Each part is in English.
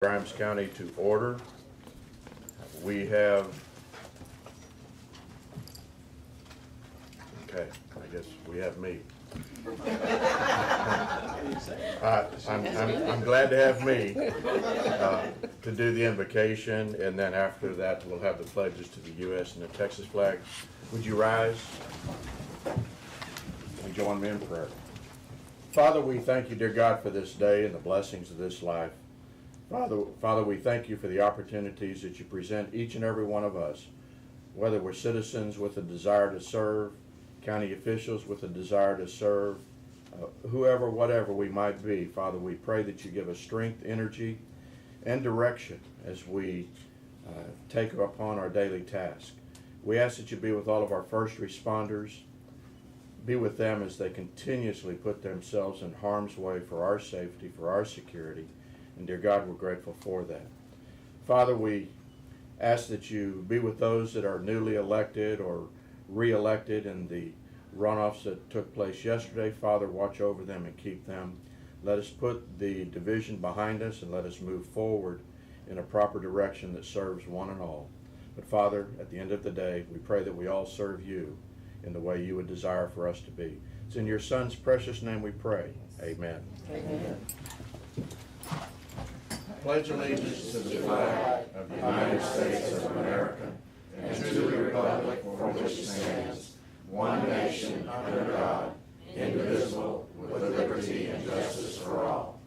Grimes County to order. We have, okay, I guess we have me. I'm glad to have me to do the invocation, and then after that we'll have the pledges to the U.S. and the Texas flag. Would you rise and join me in prayer? Father, we thank you, dear God, for this day and the blessings of this life. Father, we thank you for the opportunities that you present each and every one of us, whether we're citizens with a desire to serve, county officials with a desire to serve, whoever, whatever we might be. Father, we pray that you give us strength, energy, and direction as we take upon our daily task. We ask that you be with all of our first responders, be with them as they continuously put themselves in harm's way for our safety, for our security. And dear God, we're grateful for that. Father, we ask that you be with those that are newly elected or re-elected in the runoffs that took place yesterday. Father, watch over them and keep them. Let us put the division behind us and let us move forward in a proper direction that serves one and all. But Father, at the end of the day, we pray that we all serve you in the way you would desire for us to be. It's in your Son's precious name we pray. Amen. Amen. Pledge allegiance to the flag of the United States of America and to the republic for which it stands, one nation under God, indivisible, with liberty and justice for all.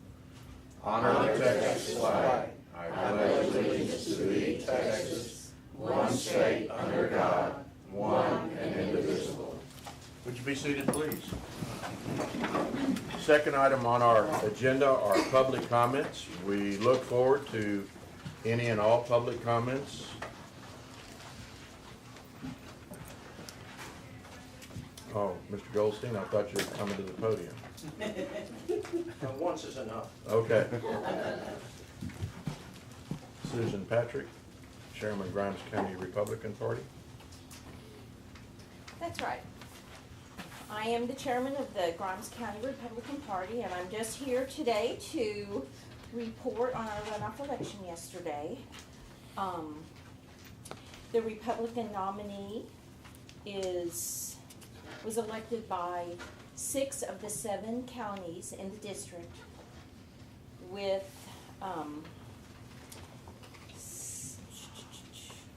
Honor the Texas flag. I pledge allegiance to thee, Texas, one state under God, one and indivisible. Would you be seated, please? Second item on our agenda are public comments. We look forward to any and all public comments. Oh, Mr. Goldstein, I thought you were coming to the podium. Once is enough. Okay. Susan Patrick, Chairman, Grimes County Republican Party. That's right. I am the chairman of the Grimes County Republican Party, and I'm just here today to report on our runoff election yesterday. The Republican nominee was elected by 6 of the 7 counties in the district with,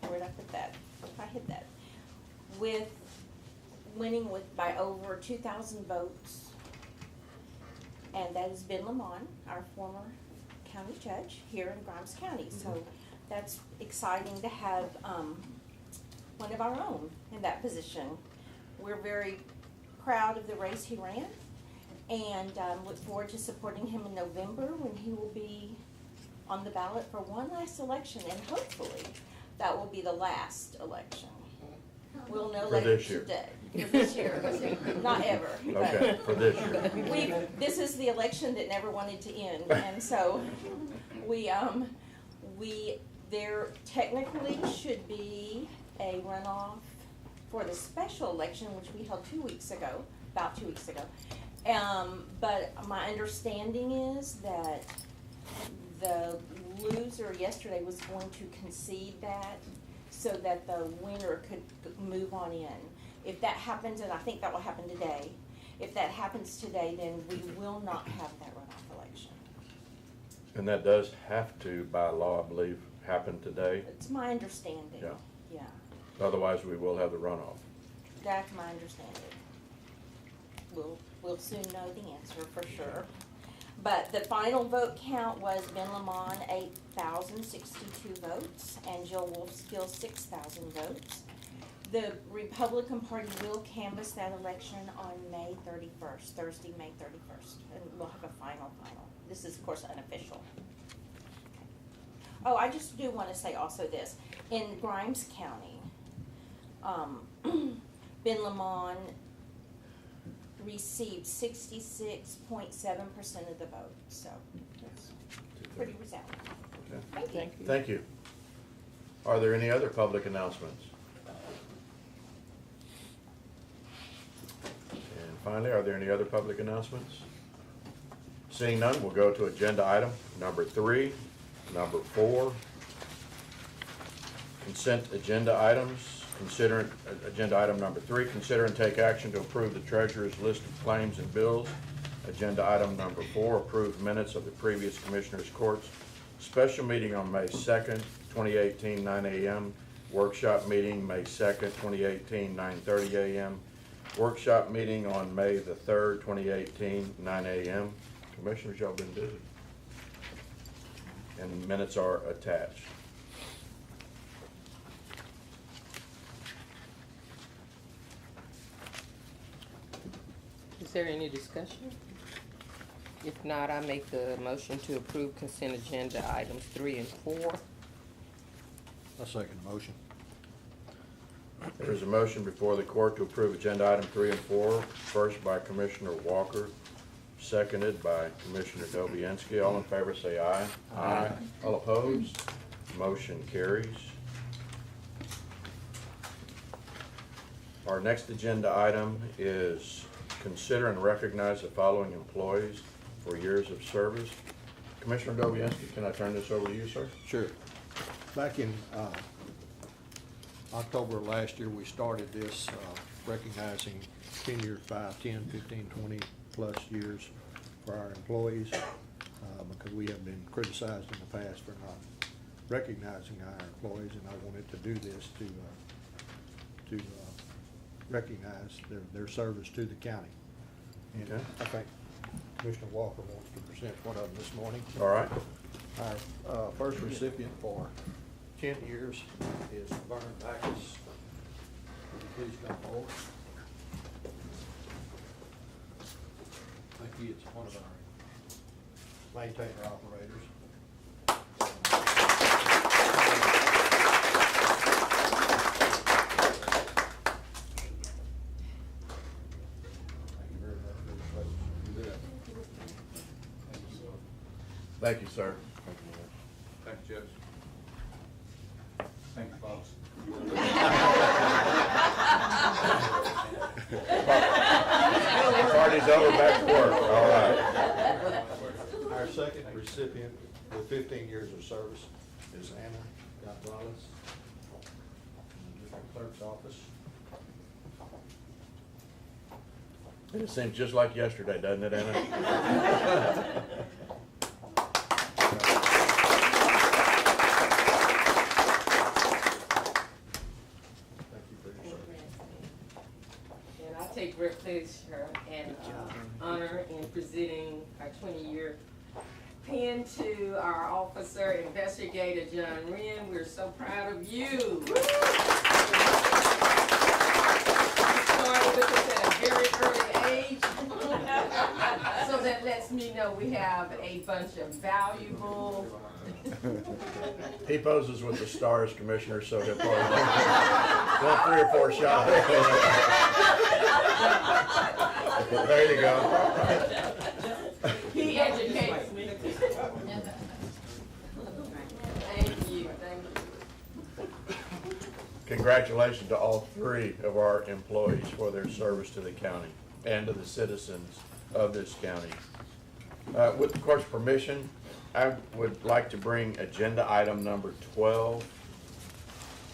where'd I put that? I hit that. With winning by over 2,000 votes, and that is Ben Lamont, our former county judge here in Grimes County. So that's exciting to have one of our own in that position. We're very proud of the race he ran, and look forward to supporting him in November when he will be on the ballot for one last election, and hopefully that will be the last election. We'll know later today. For this year. Not ever. Okay, for this year. This is the election that never wanted to end, and so there technically should be a runoff for the special election, which we held about 2 weeks ago. But my understanding is that the loser yesterday was going to concede that, so that the winner could move on in. If that happens, and I think that will happen today, if that happens today, then we will not have that runoff election. And that does have to, by law, I believe, happen today? It's my understanding. Yeah. Otherwise, we will have the runoff. That's my understanding. We'll soon know the answer for sure. But the final vote count was Ben Lamont, 8,062 votes, and Jill Wolfskill, 6,000 votes. The Republican Party will canvass that election on May 31st, Thursday, May 31st, and we'll have a final. This is, of course, unofficial. Okay. Oh, I just do want to say also this. In Grimes County, Ben Lamont received 66.7% of the vote, so that's pretty resounding. Okay. Thank you. Are there any other public announcements? And finally, are there any other public announcements? Seeing none, we'll go to agenda item number 3, Number 4, consent agenda items. Consider agenda item number 3, consider and take action to approve the treasurer's list of claims and bills. Agenda item number 4, approve minutes of the previous Commissioners Court's special meeting on May 2nd, 2018, 9 a.m. Workshop meeting May 2nd, 2018, 9:30 a.m. Workshop meeting on May the 3rd, 2018, 9 a.m. Commissioners, y'all been busy. And minutes are attached. Is there any discussion? If not, I make the motion to approve consent agenda items 3 and 4. I second the motion. There is a motion before the court to approve agenda item 3 and 4, first by Commissioner Walker, seconded by Commissioner Dobianski. All in favor say aye. Aye. All opposed? Motion carries. Our next agenda item is consider and recognize the following employees for years of service. Commissioner Dobianski, can I turn this over to you, sir? Sure. Back in October of last year, we started this recognizing tenured 5, 10, 15, 20 plus years for our employees because we have been criticized in the past for not recognizing our employees, and I wanted to do this to recognize their service to the county. And Okay. I think Commissioner Walker wants to present one of them this morning. All right. Our first recipient for 10 years is Vern Backus. Would you please come forward? I think he is one of our maintainer operators. Thank you very much for the pleasure to do that. Thank you, sir. Thank you, sir. Thank you, Judge. Thank you, boss. Party's over, back to work. All right. Our second recipient with 15 years of service is Anna Gonzalez, in the district clerk's office. It seems just like yesterday, doesn't it, Anna? Thank you for your service. And I take great pleasure and honor in presenting our 20-year pin to our officer, investigator John Wren. We're so proud of you. You started with us at a very early age. So that lets me know we have a bunch of valuable. He poses with the stars, Commissioner, so he'll probably want 3 or 4 shots. There you go. He educates me. Thank you, thank you. Congratulations to all 3 of our employees for their service to the county and to the citizens of this county. With the court's permission, I would like to bring agenda item number 12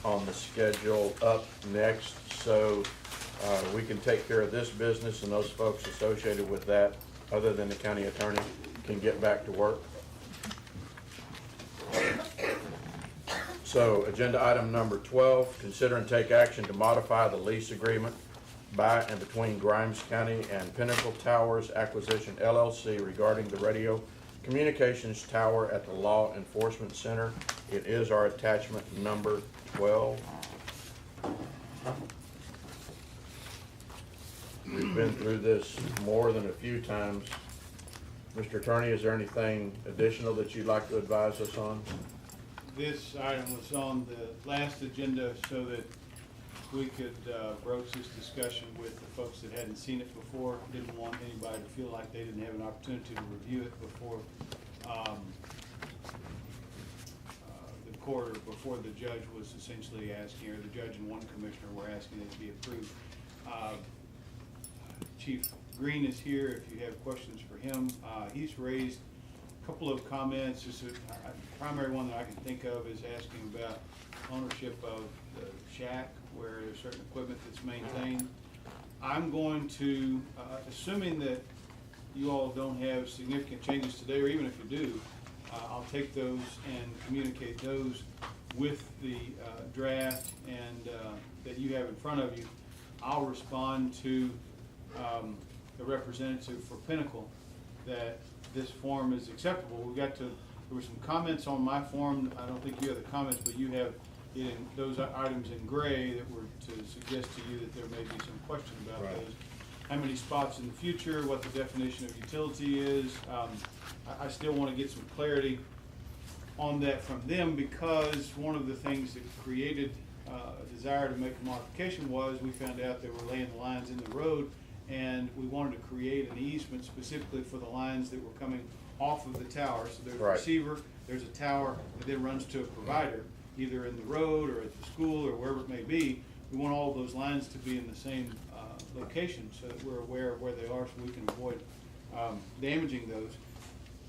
on the schedule up next, so we can take care of this business, and those folks associated with that, other than the county attorney, can get back to work. So, agenda item number 12, consider and take action to modify the lease agreement by and between Grimes County and Pinnacle Towers Acquisition LLC regarding the radio communications tower at the Law Enforcement Center. It is our attachment number 12. We've been through this more than a few times. Mr. Attorney, is there anything additional that you'd like to advise us on? This item was on the last agenda so that we could broach this discussion with the folks that hadn't seen it before. Didn't want anybody to feel like they didn't have an opportunity to review it before the court or before the judge was essentially asking, or the judge and one commissioner were asking it to be approved. Chief Green is here if you have questions for him. He's raised Couple of comments, just a primary one that I can think of is asking about ownership of the shack where there's certain equipment that's maintained. I'm going to, assuming that you all don't have significant changes today, or even if you do, I'll take those and communicate those with the draft and that you have in front of you. I'll respond to the representative for Pinnacle that this form is acceptable. There were some comments on my form. I don't think you have the comments, but you have in those items in gray that were to suggest to you that there may be some question about Right. those. How many spots in the future, what the definition of utility is. I still want to get some clarity on that from them, because one of the things that created a desire to make a modification was we found out they were laying the lines in the road, and we wanted to create an easement specifically for the lines that were coming off of the tower. So there's a Right. receiver, there's a tower that then runs to a provider, either in the road or at the school or wherever it may be. We want all of those lines to be in the same location so that we're aware of where they are, so we can avoid damaging those.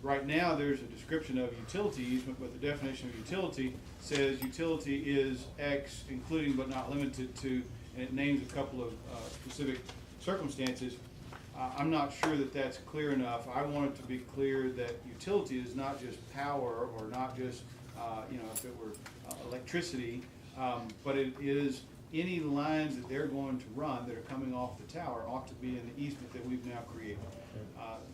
Right now, there's a description of utility easement, but the definition of utility says utility is X, including but not limited to, and it names a couple of specific circumstances. I'm not sure that that's clear enough. I want it to be clear that utility is not just power, or not just, if it were electricity, but it is any lines that they're going to run that are coming off the tower ought to be in the easement that we've now created.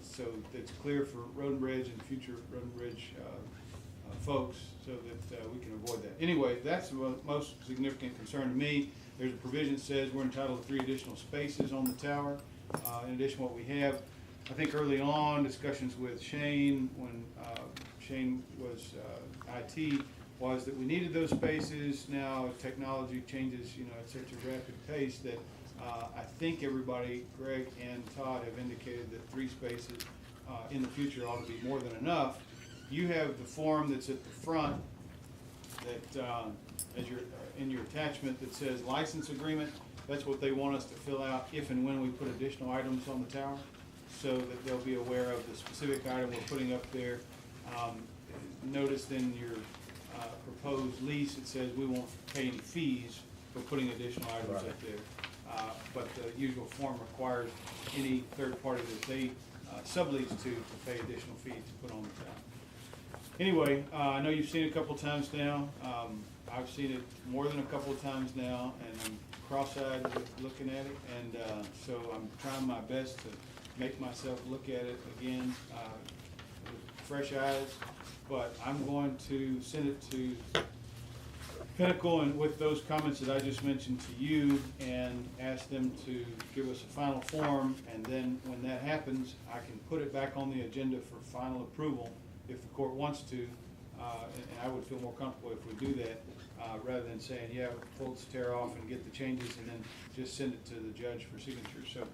So that's clear for Road and Bridge and future Road and Bridge folks, so that we can avoid that. Anyway, that's the most significant concern to me. There's a provision that says we're entitled to 3 additional spaces on the tower, in addition to what we have. I think early on, discussions with Shane, when Shane was IT, was that we needed those spaces. Now technology changes, at such a rapid pace that I think everybody, Greg and Todd, have indicated that 3 spaces in the future ought to be more than enough. You have the form that's at the front that, in your attachment, that says license agreement. That's what they want us to fill out if and when we put additional items on the tower, so that they'll be aware of the specific item we're putting up there. Notice in your proposed lease, it says we won't pay any fees for putting additional items Right. up there. But the usual form requires any third party that they sublease to pay additional fees to put on the tower. Anyway, I know you've seen it a couple times now. I've seen it more than a couple of times now, and I'm cross-eyed with looking at it, and so I'm trying my best to make myself look at it again with fresh eyes. But I'm going to send it to Pinnacle, and with those comments that I just mentioned to you, and ask them to give us a final form, and then when that happens, I can put it back on the agenda for final approval if the court wants to, and I would feel more comfortable if we do that, rather than saying, yeah, pull this tear off and get the changes and then just send it to the judge for signature. So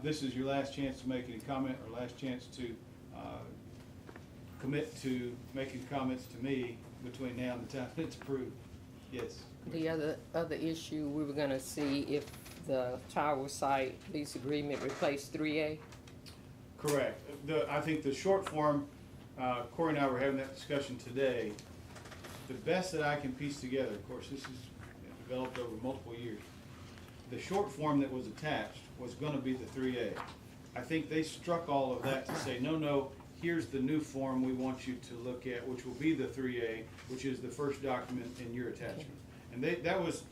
this is your last chance to make any comment, or last chance to commit to making comments to me between now and the time it's approved. Yes. The other issue, we were gonna see if the tower site lease agreement replaced 3A. Correct. I think the short form, Corey and I were having that discussion today. The best that I can piece together, of course, this is developed over multiple years. The short form that was attached was gonna be the 3A. I think they struck all of that to say, no, here's the new form we want you to look at, which will be the 3A, which is the first document in your attachment. And that was,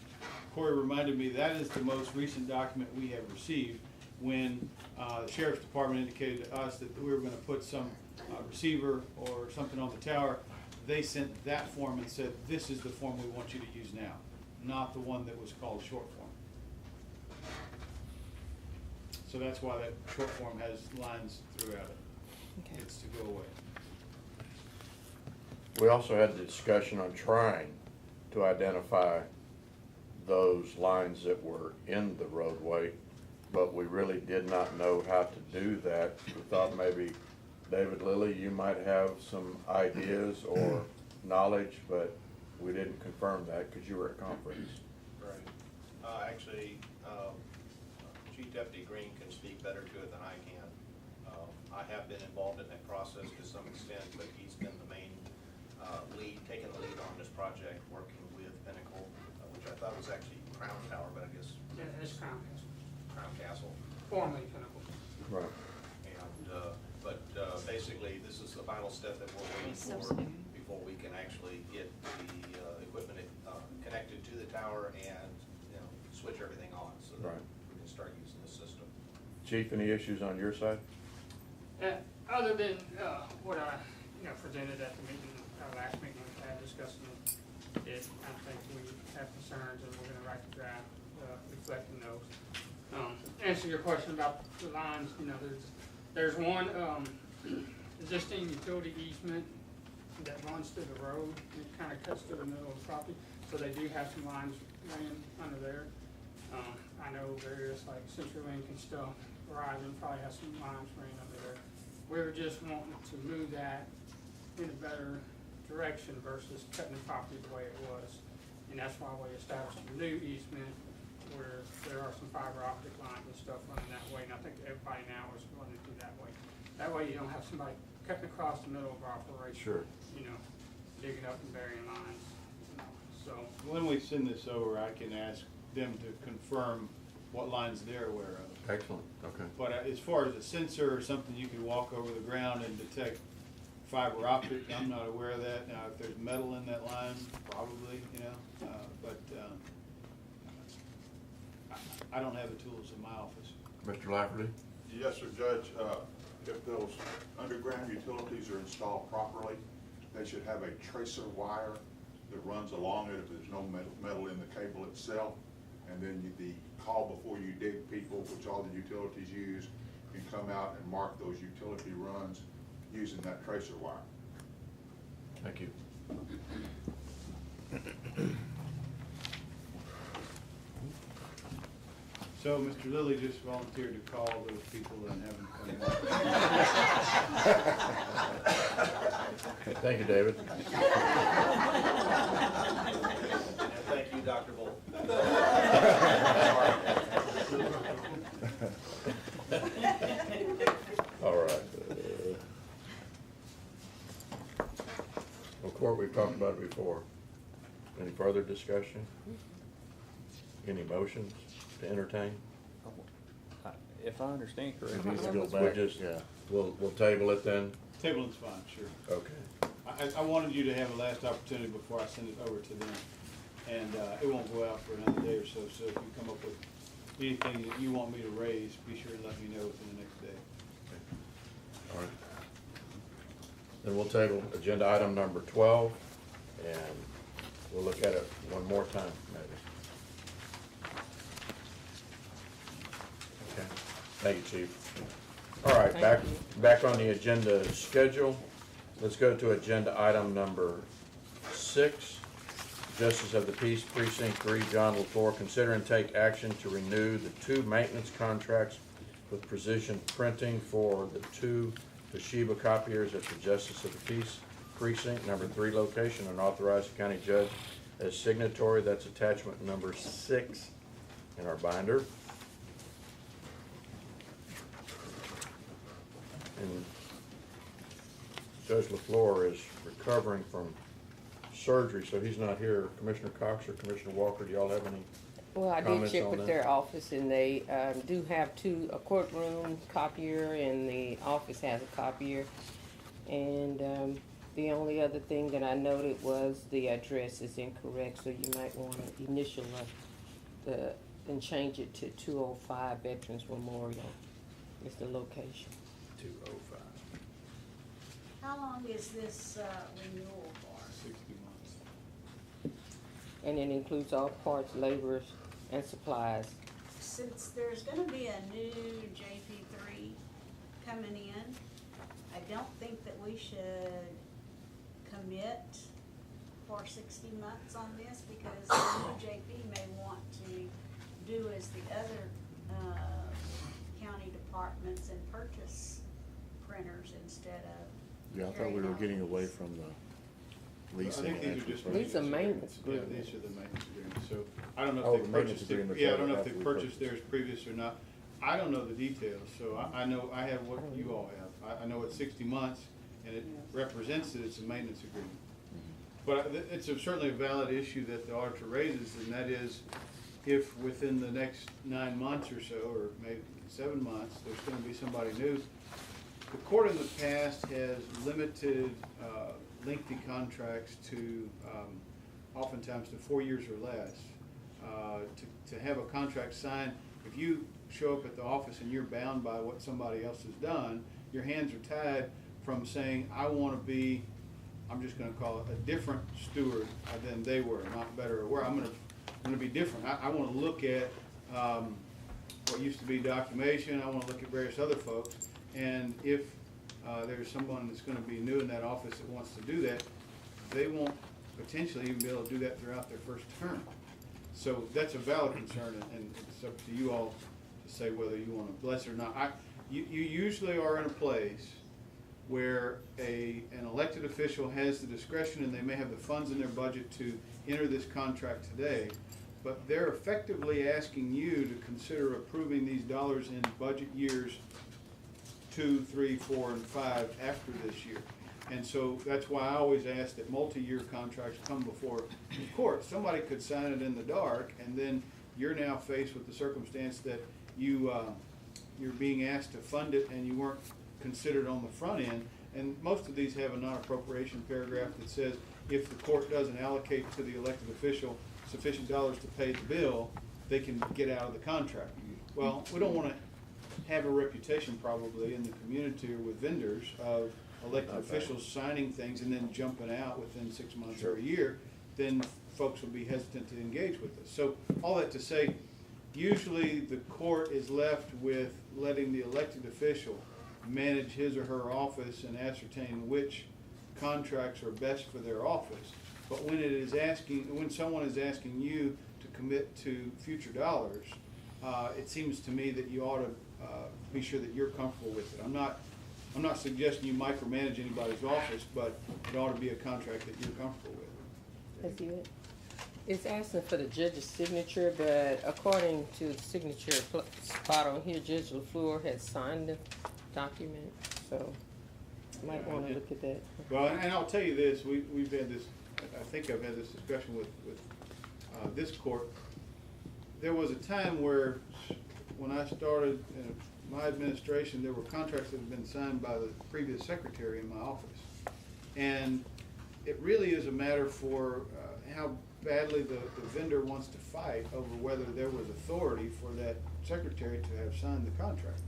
Corey reminded me, that is the most recent document we have received, when the Sheriff's Department indicated to us that we were gonna put some receiver or something on the tower. They sent that form and said, this is the form we want you to use now, not the one that was called short form. So that's why that short form has lines throughout it. Okay. It's to go away. We also had the discussion on trying to identify those lines that were in the roadway, but we really did not know how to do that. We thought maybe, David Lilly, you might have some ideas or knowledge, but we didn't confirm that because you were at conference. Right. Actually, Chief Deputy Green can speak better to it than I can. I have been involved in that process to some extent, but he's been the main lead, taking the lead on this project, working with Pinnacle, which I thought was actually Crown Tower, but I guess Yeah, it's Crown Castle, Crown Castle. formerly Pinnacle. Right. And, but basically, this is the final step that we're waiting So for smooth. before we can actually get the equipment connected to the tower and, you know, switch everything on so that Right. we can start using the system. Chief, any issues on your side? Other than, what I, presented at the meeting, our last meeting, we had discussing it, I think we have concerns and we're gonna write the draft, reflecting those. Answer your question about the lines, there's one, existing utility easement that runs through the road, and it kinda cuts through the middle of the property, so they do have some lines ran under there. I know various, like CenturyLink and stuff, Verizon probably has some lines ran under there. We were just wanting to move that in a better direction versus cutting the property the way it was. And that's why we established a new easement where there are some fiber optic lines and stuff running that way, and I think everybody now is running through that way. That way you don't have somebody cutting across the middle of our operation. Sure. Digging up and burying lines, so. When we send this over, I can ask them to confirm what lines they're aware of. Excellent, okay. But as far as a sensor or something you could walk over the ground and detect fiber optic, I'm not aware of that. Now, if there's metal in that line, probably, but I don't have the tools in my office. Mr. Lafferty? Yes, sir, Judge. If those underground utilities are installed properly, they should have a tracer wire that runs along it if there's no metal in the cable itself. And then the call before you dig people, which all the utilities use, can come out and mark those utility runs using that tracer wire. Thank you. So Mr. Lilly just volunteered to call those people and have them come in. Thank you, David. And thank you, Dr. Volt. All right. Well, Court, we've talked about it before. Any further discussion? Any motions to entertain? If I understand It correctly. needs to go back. We'll table it then? Tabling's fine, sure. Okay. I wanted you to have a last opportunity before I send it over to them. And it won't go out for another day or so, so if you come up with anything that you want me to raise, be sure to let me know within the next day. All right. Then we'll table agenda item number 12, and we'll look at it one more time, maybe. Okay. Thank you, Chief. All right, back on the agenda schedule. Let's go to agenda item number 6. Justice of the Peace Precinct 3, John LaFleur, consider and take action to renew the 2 maintenance contracts with Precision Printing for the 2 Toshiba copiers at the Justice of the Peace Precinct number 3 location, and authorize the county judge as signatory. That's attachment number 6 in our binder. And Judge LaFleur is recovering from surgery, so he's not here. Commissioner Cox or Commissioner Walker, do y'all have any? Well, I did Comments check on with that? their office, and they do have a courtroom copier, and the office has a copier. And the only other thing that I noted was the address is incorrect, so you might want to initial and change it to 205 Veterans Memorial. Is the location. 205. How long is this renewal for? 60 months. And it includes all parts, laborers, and supplies. Since there's gonna be a new JP3 coming in, I don't think that we should commit for 60 months on this, because the new JP may want to do as the other county departments and purchase printers instead of. Yeah, I thought we were getting away from the I leasing. think these and are just. actual These are maintenance Yeah, agreements. these are the maintenance agreements, so I don't know Oh, if the they maintenance purchased it, agreements yeah, I are don't know if after they we purchased purchased. theirs previous or not. I don't know the details, so I know I have what you all have. I know it's 60 months, and it represents that it's a maintenance agreement. But it's certainly a valid issue that the auditor raises, and that is, if within the next 9 months or so, or maybe 7 months, there's gonna be somebody new. The court in the past has limited lengthy contracts to, oftentimes to 4 years or less. To have a contract signed, if you show up at the office and you're bound by what somebody else has done, your hands are tied from saying, I wanna be, I'm just gonna call it a different steward than they were, not better or worse. I'm gonna be different. I wanna look at what used to be documentation. I wanna look at various other folks. And if there's someone that's gonna be new in that office that wants to do that, they won't potentially even be able to do that throughout their first term. So that's a valid concern, and it's up to you all to say whether you wanna bless it or not. You usually are in a place where an elected official has the discretion, and they may have the funds in their budget to enter this contract today, but they're effectively asking you to consider approving these dollars in budget years 2, 3, 4, and 5 after this year. And so that's why I always ask that multi-year contracts come before the court. Somebody could sign it in the dark, and then you're now faced with the circumstance that you're being asked to fund it, and you weren't considered on the front end. And most of these have a non-appropriation paragraph that says if the court doesn't allocate to the elected official sufficient dollars to pay the bill, they can get out of the contract. Well, we don't want to have a reputation probably in the community or with vendors of elected officials signing things and then jumping out within 6 months or a year. Then folks will be hesitant to engage with us. So all that to say, usually the court is left with letting the elected official manage his or her office and ascertain which contracts are best for their office. But when someone is asking you to commit to future dollars, it seems to me that you ought to be sure that you're comfortable with it. I'm not suggesting you micromanage anybody's office, but it ought to be a contract that you're comfortable with. That's it. It's asking for the judge's signature, but according to the signature spot on here, Judge LaFleur had signed the document, so you might want to look at that. Well, and I'll tell you this, we've had this, I think I've had this discussion with this court. There was a time where, when I started in my administration, there were contracts that had been signed by the previous secretary in my office. And it really is a matter for how badly the vendor wants to fight over whether there was authority for that secretary to have signed the contract.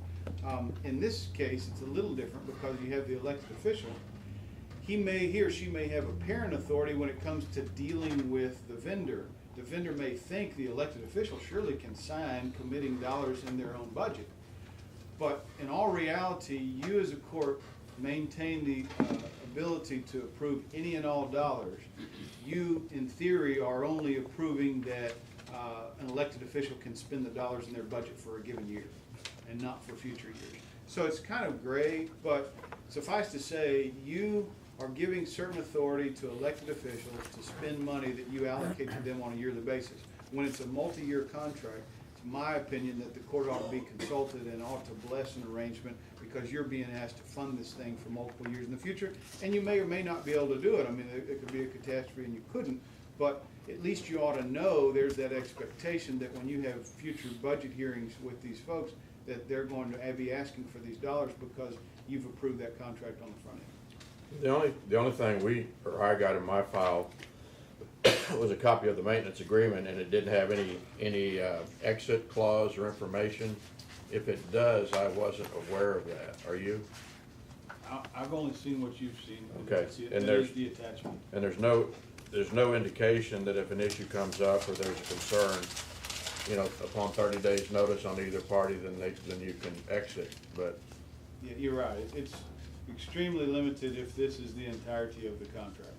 In this case, it's a little different because you have the elected official. He or she may have apparent authority when it comes to dealing with the vendor. The vendor may think the elected official surely can sign committing dollars in their own budget. But in all reality, you as a court maintain the ability to approve any and all dollars. You, in theory, are only approving that an elected official can spend the dollars in their budget for a given year and not for future years. So it's kind of gray, but suffice to say, you are giving certain authority to elected officials to spend money that you allocate to them on a yearly basis. When it's a multi-year contract, it's my opinion that the court ought to be consulted and ought to bless an arrangement, because you're being asked to fund this thing for multiple years in the future, and you may or may not be able to do it. I mean, it could be a catastrophe and you couldn't, but at least you ought to know there's that expectation that when you have future budget hearings with these folks, that they're going to be asking for these dollars because you've approved that contract on the front end. The only thing I got in my file was a copy of the maintenance agreement, and it didn't have any exit clause or information. If it does, I wasn't aware of that. Are you? I've only seen what you've seen. Okay. And there's the attachment. And there's no indication that if an issue comes up or there's a concern, upon 30 days notice on either party, then you can exit. But yeah, you're right. It's extremely limited if this is the entirety of the contract.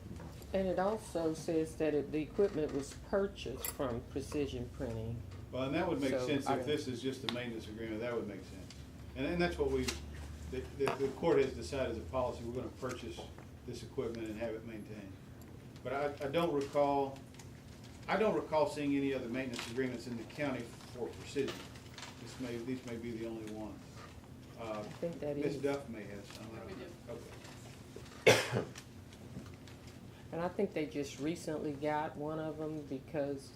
And it also says that the equipment was purchased from Precision Printing. Well, and that would make So, sense if this is just a maintenance agreement. That would make sense. And that's what the court has decided as a policy. We're going to purchase this equipment and have it maintained. But I don't recall seeing any other maintenance agreements in the county for Precision. These may be the only ones. I think that Ms. is. Duff may have some. Yeah, we do. Okay. And I think they just recently got one of them because,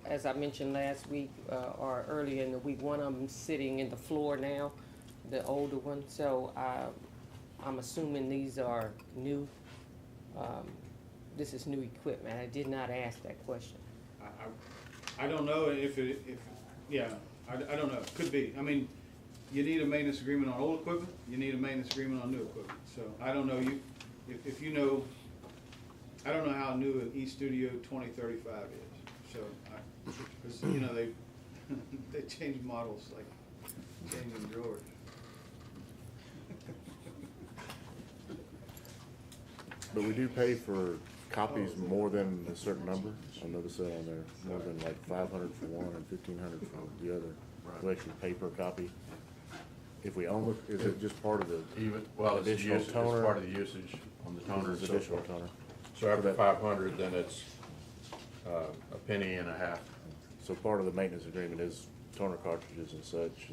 as I mentioned last week, or earlier in the week, one of them's sitting in the floor now, the older one. So I'm assuming these are new. This is new equipment. I did not ask that question. I don't know if yeah, I don't know, could be. I mean, you need a maintenance agreement on old equipment, you need a maintenance agreement on new equipment. So I don't know, if you know, I don't know how new an eStudio 2035 is. So, because, you know, they change models like changing drawers. But we do pay for copies more than a certain number. I noticed that on there, more than like 500 for one and 1,500 for the other. We actually pay per copy. If we own it, is it just part of the Even, well, it's additional usage, it's toner? part of the usage on the toner and It's so additional forth. toner. So after 500, then it's a penny and a half. So part of the maintenance agreement is toner cartridges and such.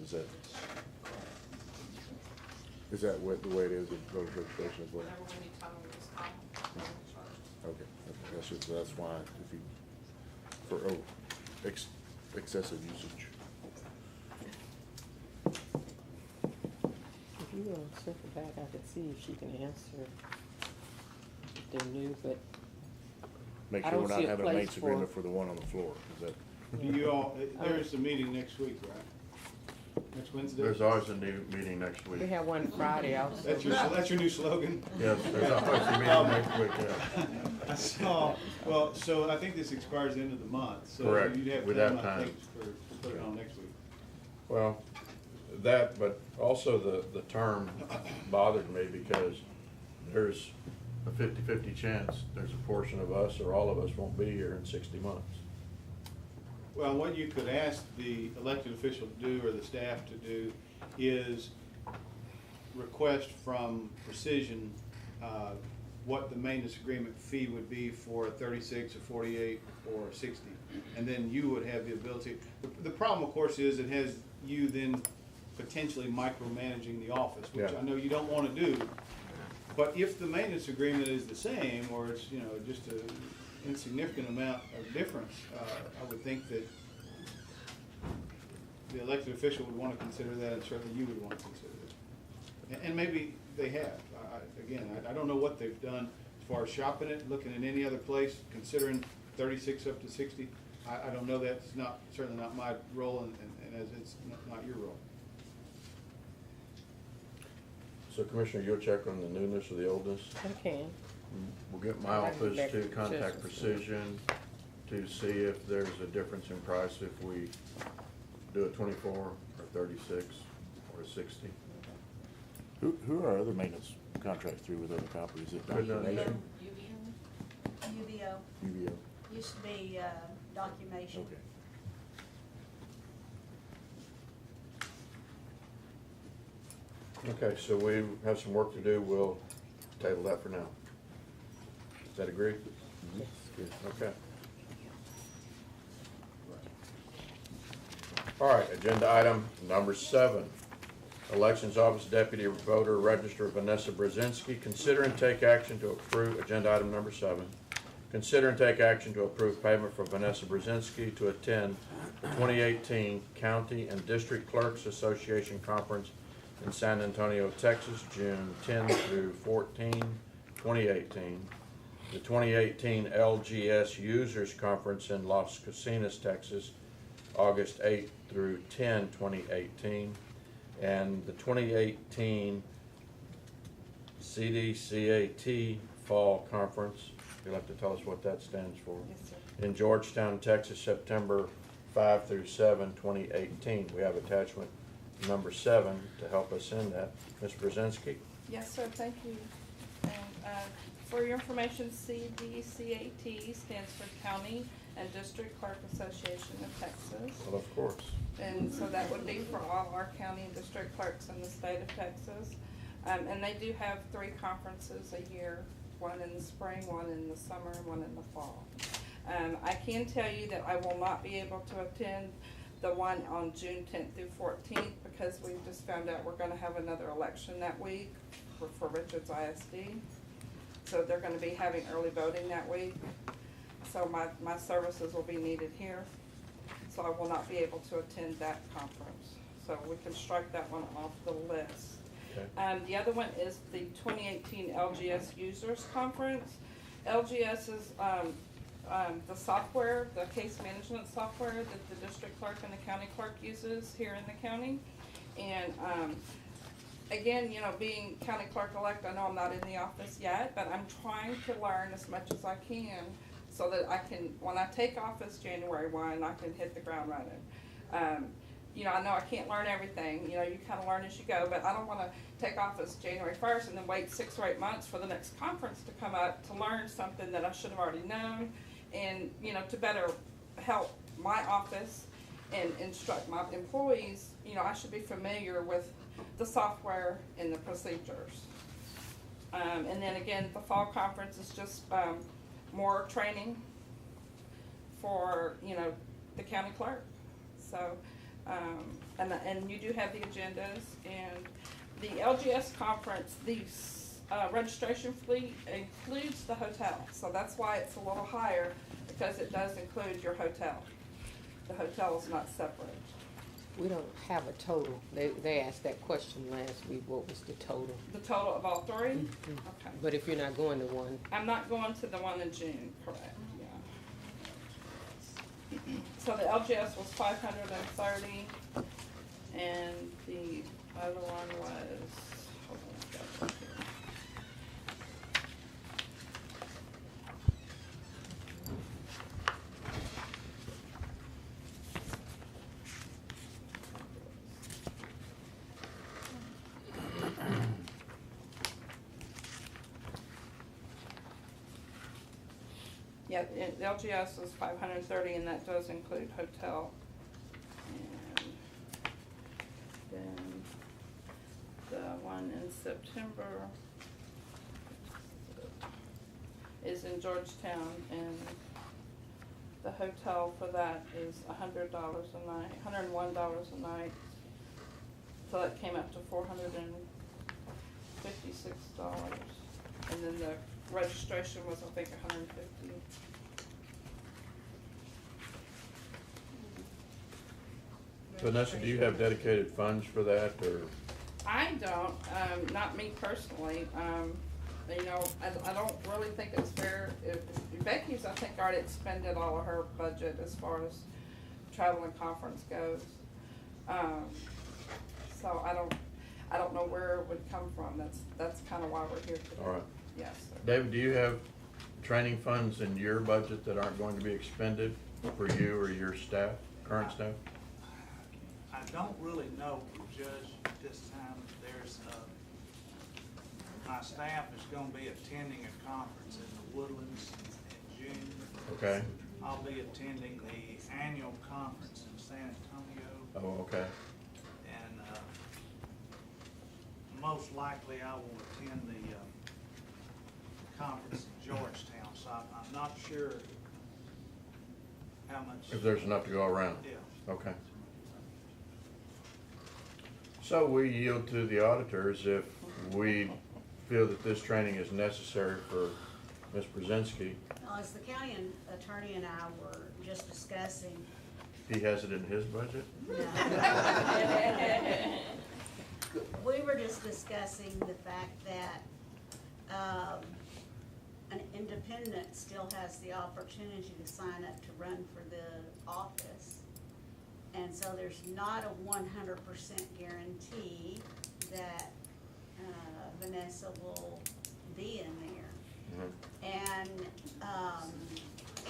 Is that what the way it is in road registration as well? Okay, that's why if you, for excessive usage. If you will circle back, I could see if she can answer if they're new, but Make I sure we're don't not see a having a place maintenance agreement for- for the one on the floor. Is that? Do you all, there's a meeting next week, right? Next Wednesday? There's always a new meeting next week. we have one Friday also. That's your new slogan? Yes, there's always a meeting next week, yeah. I saw, well, so I think this expires the end of the month, so Correct. you'd have We'd time, have I time. think, to put it on next week. Well, that, but also the term bothered me because there's a 50-50 chance there's a portion of us or all of us won't be here in 60 months. Well, what you could ask the elected official to do, or the staff to do, is request from Precision, what the maintenance agreement fee would be for a 36, a 48, or a 60. And then you would have the ability, the problem, of course, is it has you then potentially micromanaging the office, which Yeah. I know you don't want to do. But if the maintenance agreement is the same, or it's, you know, just a insignificant amount of difference, I would think that the elected official would want to consider that, and certainly you would want to consider it. And maybe they have. Again, I don't know what they've done as far as shopping it, looking at any other place, considering 36 up to 60. I don't know, that's not, certainly not my role, and as it's not your role. So Commissioner, you'll check on the newness or the oldness? I can. We'll get my I'd like to office back to to contact Precision. Precision to see if there's a difference in price if we do a 24 or 36 or a 60. Who are our other maintenance contracts through with other companies? Is it Good enough. Documentation? UBO, UVO? used to be, Documation. Okay. Okay, so we have some work to do. We'll table that for now. Does that agree? Yes. Good. Okay. All right, agenda item number 7. Elections Office Deputy Voter Register Vanessa Brzezinski. Consider and take action to approve, agenda item number 7. Consider and take action to approve payment for Vanessa Brzezinski to attend the 2018 County and District Clerks Association Conference in San Antonio, Texas, June 10 through 14, 2018. The 2018 LGS Users Conference in Las Casinas, Texas, August 8 through 10, 2018. And the 2018 CDCAT Fall Conference. You'll have to tell us what that stands for. Yes, sir. In Georgetown, Texas, September 5 through 7, 2018. We have attachment number 7 to help us in that. Ms. Brzezinski? Yes, sir, thank you. And, for your information, CDCAT stands for County and District Clerk Association of Texas. Well, of course. And so that would be for all our county and district clerks in the state of Texas. And they do have 3 conferences a year, one in the spring, one in the summer, and one in the fall. I can tell you that I will not be able to attend the one on June 10th through 14th, because we just found out we're gonna have another election that week for Richards ISD. So they're gonna be having early voting that week. So my services will be needed here. So I will not be able to attend that conference. So we can strike that one off the list. Okay. The other one is the 2018 LGS Users Conference. LGS is the software, the case management software that the district clerk and the county clerk uses here in the county. And again, you know, being county clerk-elect, I know I'm not in the office yet, but I'm trying to learn as much as I can so that I can, when I take office January 1, I can hit the ground running. You know, I know I can't learn everything, you know, you kind of learn as you go, but I don't want to take office January 1st and then wait 6 or 8 months for the next conference to come up to learn something that I should have already known, and, you know, to better help my office and instruct my employees. You know, I should be familiar with the software and the procedures. And then again, the fall conference is just more training for, you know, the county clerk. So, and you do have the agendas, and the LGS conference, the registration fee includes the hotel. So that's why it's a little higher, because it does include your hotel. The hotel is not separate. We don't have a total. They asked that question last week, what was the total? The total of all three? Mm-hmm. Okay. But if you're not going to one, I'm not going to the one in June, correct, yeah. So the LGS was 530, and the other one was, hold on, I've got it right here. Yeah, the LGS was 530, and that does include hotel. And then the one in September is in Georgetown, and the hotel for that is $100 a night, $101 a night. So that came up to $456. And then the registration was, I think, $150. Vanessa, do you have dedicated funds for that, or? I don't, not me personally. You know, I don't really think it's fair. If Becky's, I think, already expended all of her budget as far as travel and conference goes. So I don't know where it would come from. That's kind of why we're here today. All right. Yes, sir. David, do you have training funds in your budget that aren't going to be expended for you or your staff, current staff? I don't really know, Judge, at this time. There's, my staff is gonna be attending a conference in the Woodlands in June. Okay. I'll be attending the annual conference in San Antonio, Oh, okay. and, most likely I will attend the, conference in Georgetown, so I'm not sure how much. If there's enough to go around? Yeah. Okay. So we yield to the auditors if we feel that this training is necessary for Ms. Brzezinski. Well, as the county attorney and I were just discussing. He has it in his budget? We were just discussing the fact that, an independent still has the opportunity to sign up to run for the office. And so there's not a 100% guarantee that Vanessa will be in there. And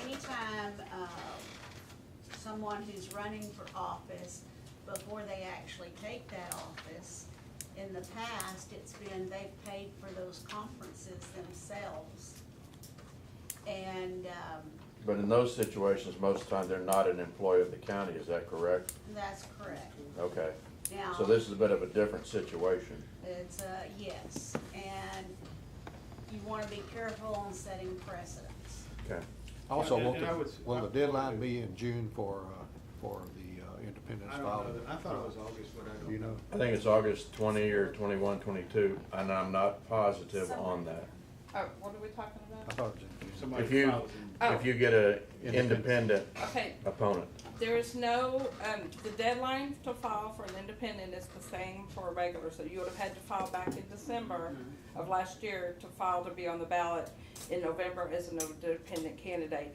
anytime someone who's running for office, before they actually take that office, in the past, it's been they've paid for those conferences themselves. And But in those situations, most of the time, they're not an employee of the county, is that correct? that's correct. Okay. Now, So this is a bit of a different situation. it's, yes, and you wanna be careful on setting precedents. Okay. Also, And I would- will the deadline be in June for the independent independents I don't filed. know, I thought it was August, but I don't. You know? I think it's August 20 or 21, 22, and I'm not positive on that. Oh, what are we talking I about? thought it was in June. Somebody If you, files in. Oh. if you get a independent Okay, opponent, there is no, the deadline to file for an independent is the same for a regular, so you would have had to file back in December of last year to file to be on the ballot in November as an independent candidate.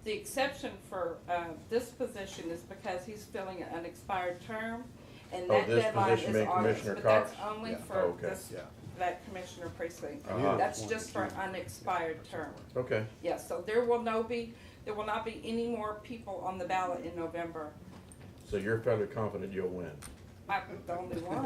The exception for, this position is because he's filling an unexpired term, and Oh, that this deadline position is being August, Commissioner but that's Cox? only Yeah. for Okay. this, Yeah. that commissioner precinct. Uh-huh. That's just for an unexpired term. okay. Yes, so there will not be any more people on the ballot in November. So you're fairly confident you'll win? I'm the only one.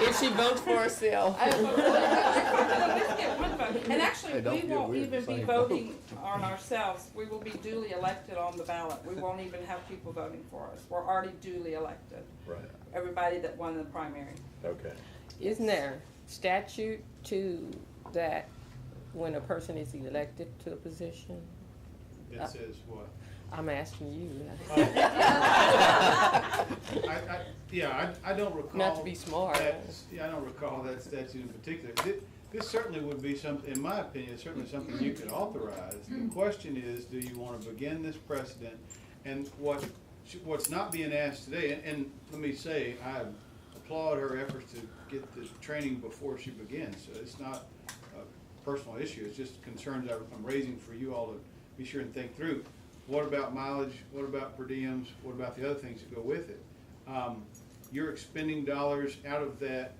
If she votes for herself. I vote for at least get one vote. And actually, Hey, don't we get won't weird, even the be same voting on ourselves. We will be duly elected on the ballot. We won't even have people voting for us. We're already duly elected. Right, Everybody that won the primary. okay. Isn't there statute to that when a person is elected to a position? It says what? I'm asking you. I don't recall. Not to be smart. Yeah, I don't recall that statute in particular. This certainly would be something, in my opinion, certainly something you could authorize. The question is, do you want to begin this precedent? And what's not being asked today, and let me say, I applaud her efforts to get the training before she begins. So it's not a personal issue, it's just concerns I'm raising for you all to be sure and think through. What about mileage? What about per diems? What about the other things that go with it? You're expending dollars out of that,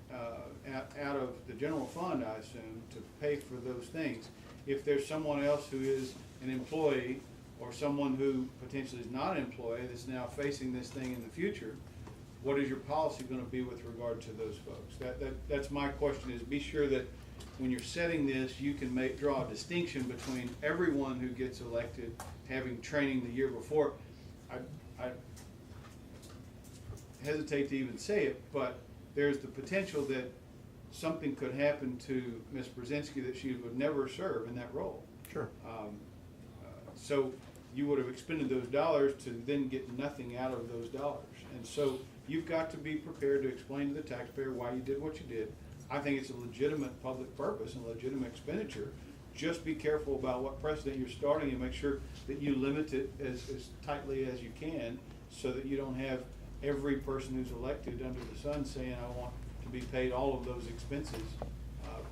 out of the general fund, I assume, to pay for those things. If there's someone else who is an employee or someone who potentially is not an employee that's now facing this thing in the future, what is your policy going to be with regard to those folks? That's my question, is be sure that when you're setting this, you can draw a distinction between everyone who gets elected having training the year before. I hesitate to even say it, but there's the potential that something could happen to Ms. Brzezinski that she would never serve in that role. Sure. So you would have expended those dollars to then get nothing out of those dollars. And so you've got to be prepared to explain to the taxpayer why you did what you did. I think it's a legitimate public purpose and legitimate expenditure. Just be careful about what precedent you're starting and make sure that you limit it as tightly as you can so that you don't have every person who's elected under the sun saying, I want to be paid all of those expenses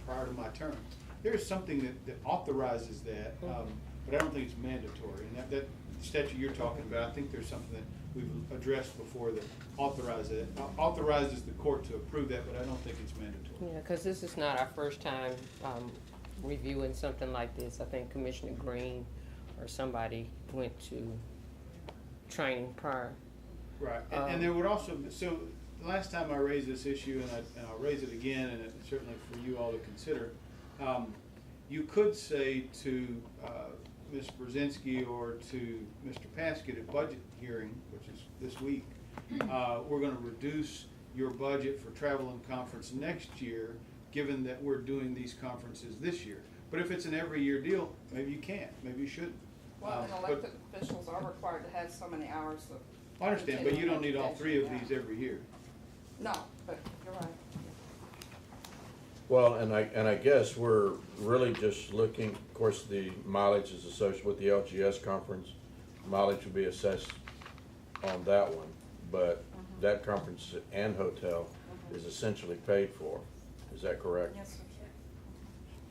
prior to my term. There's something that authorizes that, but I don't think it's mandatory. And that statute you're talking about, I think there's something that we've addressed before that authorizes the court to approve that, but I don't think it's mandatory. Yeah, because this is not our first time reviewing something like this. I think Commissioner Green or somebody went to training prior. Right, and there would also, so the last time I raised this issue, and I'll raise it again, and it's certainly for you all to consider, you could say to Ms. Brzezinski or to Mr. Paskett at budget hearing, which is this week, we're going to reduce your budget for travel and conference next year, given that we're doing these conferences this year. But if it's an every year deal, maybe you can't, maybe you shouldn't. Well, and elected officials are required to have so many hours of. I understand, but you don't need all three of these every year. No, but you're right. Well, and I guess we're really just looking, of course, the mileage is associated with the LGS conference. Mileage will be assessed on that one, but that conference and hotel is essentially paid for. Is that correct? Yes, sir.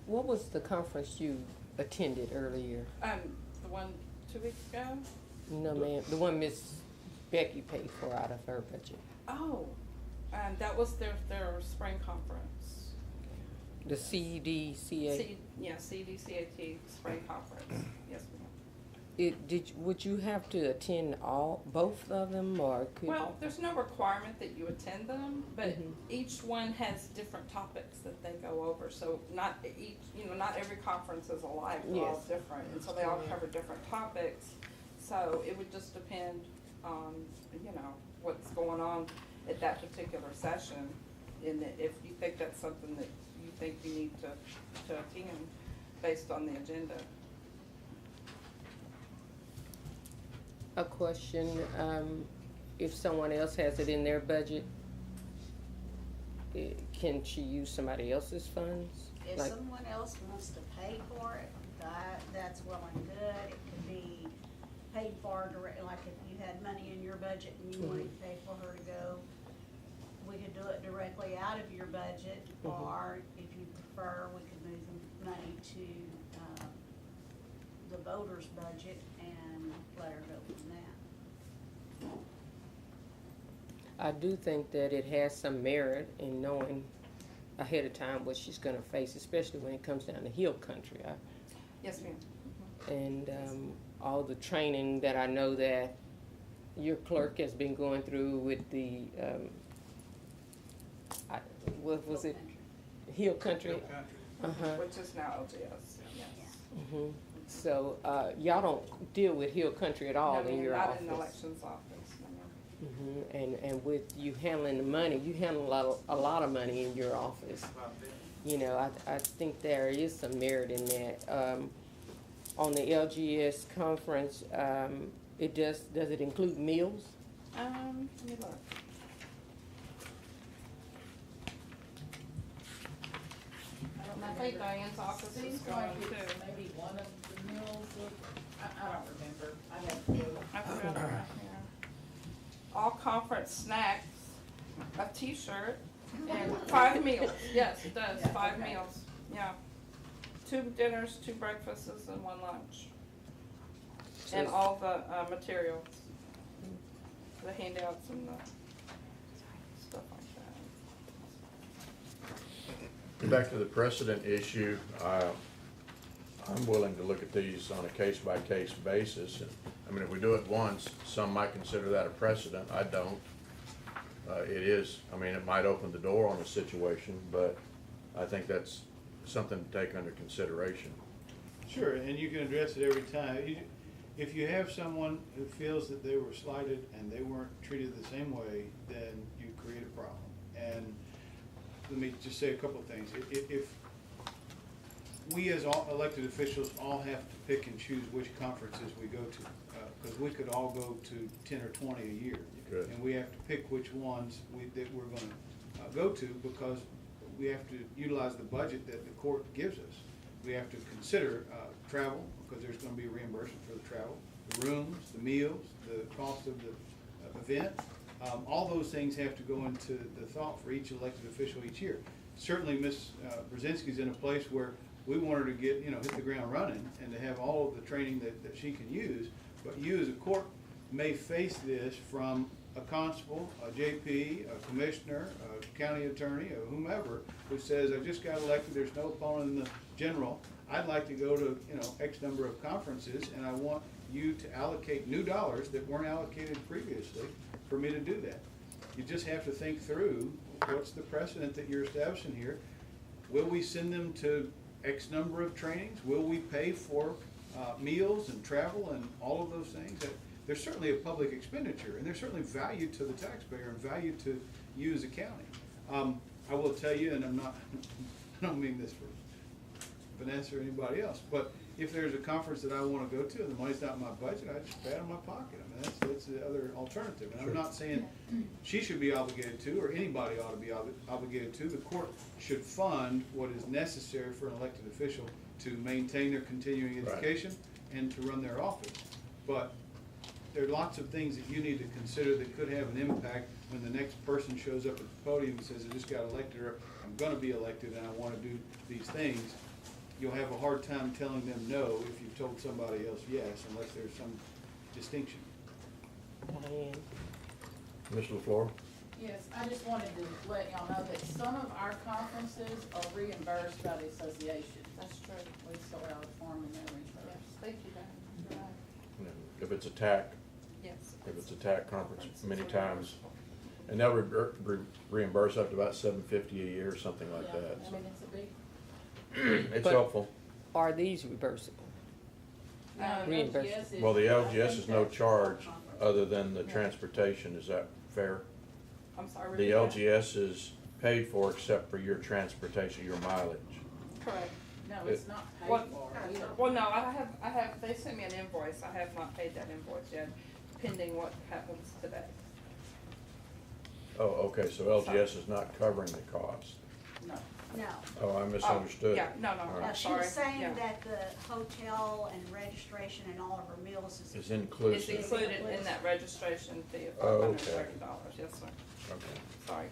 What was the conference you attended earlier? The one 2 weeks ago? No, ma'am. The one Miss Becky paid for out of her budget. Oh, that was their spring conference. The CDCA. CDCAT spring conference. Yes, ma'am. Would you have to attend both of them, or could? Well, there's no requirement that you attend them, but each one has different topics that they go over. So not every conference is alike. They're all different, and so they all cover different topics. So it would just depend on what's going on at that particular session, and if you think that's something that you think you need to attend based on the agenda. A question, if someone else has it in their budget, can she use somebody else's funds? If Like- someone else wants to pay for it, that's well and good. It could be paid for direct, like if you had money in your budget and you wanted to pay for her to go, we could do it directly out of your budget, or if you prefer, we could move the money to, the voter's budget and let her go from that. I do think that it has some merit in knowing ahead of time what she's gonna face, especially when it comes down to Hill Country. Yes, ma'am. And all the training that I know that your clerk has been going through with the, what was it? Hill Country? Hill Country. Uh-huh. Which is now LGS, yes. Mhm. So, y'all don't deal with Hill Country at all No, in ma'am, your not office? in the elections office, no, ma'am. And with you handling the money, you handle a lot of money in your office. About that. You know, I think there is some merit in that. On the LGS conference, does it include meals? Let me look. I think Diane's office is Seems going like too. it's maybe one of the meals, I don't remember, I have to go. I forgot it right here. All conference snacks, a T-shirt, and 5 meals. Yes, it does, Yeah, 5 okay. meals, yeah. 2 dinners, 2 breakfasts, and 1 lunch. And all the materials, the handouts and the stuff like that. Back to the precedent issue, I'm willing to look at these on a case-by-case basis. I mean, if we do it once, some might consider that a precedent, I don't. It is, I mean, it might open the door on a situation, but I think that's something to take under consideration. Sure, and you can address it every time. If you have someone who feels that they were slighted and they weren't treated the same way, then you create a problem. And let me just say a couple of things. If we as all elected officials all have to pick and choose which conferences we go to, because we could all go to 10 or 20 a year. Good. And we have to pick which ones that we're gonna go to, because we have to utilize the budget that the court gives us. We have to consider travel, because there's gonna be reimbursement for the travel, the rooms, the meals, the cost of the event. All those things have to go into the thought for each elected official each year. Certainly, Ms. Brzezinski's in a place where we want her to get, hit the ground running and to have all of the training that she can use. But you as a court may face this from a constable, a JP, a commissioner, a county attorney, or whomever, who says, I just got elected, there's no opponent in the general. I'd like to go to, X number of conferences, and I want you to allocate new dollars that weren't allocated previously for me to do that. You just have to think through, what's the precedent that you're establishing here? Will we send them to X number of trainings? Will we pay for meals and travel and all of those things? There's certainly a public expenditure, and there's certainly value to the taxpayer and value to you as a county. I will tell you, and I don't mean this for Vanessa or anybody else, but if there's a conference that I want to go to and the money's not in my budget, I just pay it out of my pocket. I mean, that's the other alternative. And I'm not saying she should be obligated to, or anybody ought to be obligated to. The court should fund what is necessary for an elected official to maintain their continuing education and to run their office. But there are lots of things that you need to consider that could have an impact when the next person shows up at the podium and says, I just got elected, or I'm gonna be elected and I wanna do these things. You'll have a hard time telling them no if you've told somebody else yes, unless there's some distinction. Diane? Mr. LaFleur? Yes, I just wanted to let y'all know that some of our conferences are reimbursed by the association. That's true. We fill out a form and they're reimbursed. Thank you, Diane. You're right. If it's a TAC, Yes. if it's a TAC conference, many times, and they'll reimburse up to about $750 a year, something like Yeah, that. I mean, it's a big. It's But- helpful. Are these reversible? Reimbursed. LGS is- Well, the I LGS think is no that's charge conference. other than the transportation, is that fair? I'm sorry. The repeat that. LGS is paid for except for your transportation, your mileage. Correct. No, it's not paid Well, for either. well, no, I have, they sent me an invoice, I have not paid that invoice yet. pending what happens today. Oh, okay, so LGS is not covering the cost. No. No. Oh, I misunderstood. Yeah, no, no, All No, right. she was Sorry, saying yeah. that the hotel and registration and all of her meals is. It's It's inclusive. included in that registration fee of Oh, $530, okay. yes, sir, Okay. sorry.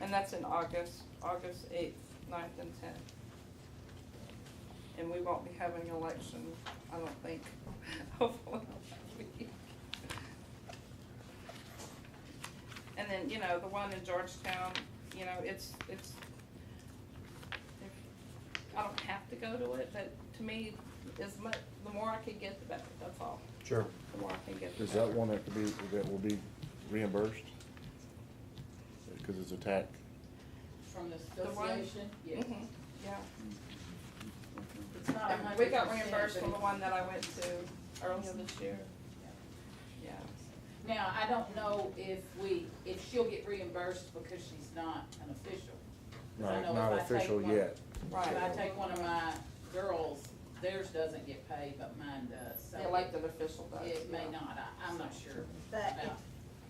And that's in August 8th, 9th, and 10th. And we won't be having an election, I don't think, hopefully. And then, you know, the one in Georgetown, you know, it's, I don't have to go to it, but to me, the more I can get, the better, that's all. Sure. The more I can get, the Is better. that one that will be reimbursed? Because it's a TAC? From the The one- association, yes. Mhm, yeah. It's not a And we got 100%, reimbursed but for the it- one that I went to earlier this year. Yeah. Now, I don't know if she'll get reimbursed because she's not an official. 'Cause I know Not if I take official one- yet. Right. If I take one of my girls, theirs doesn't get paid, but mine does, so. The elected official does. It may yeah. not, I'm not sure. But about-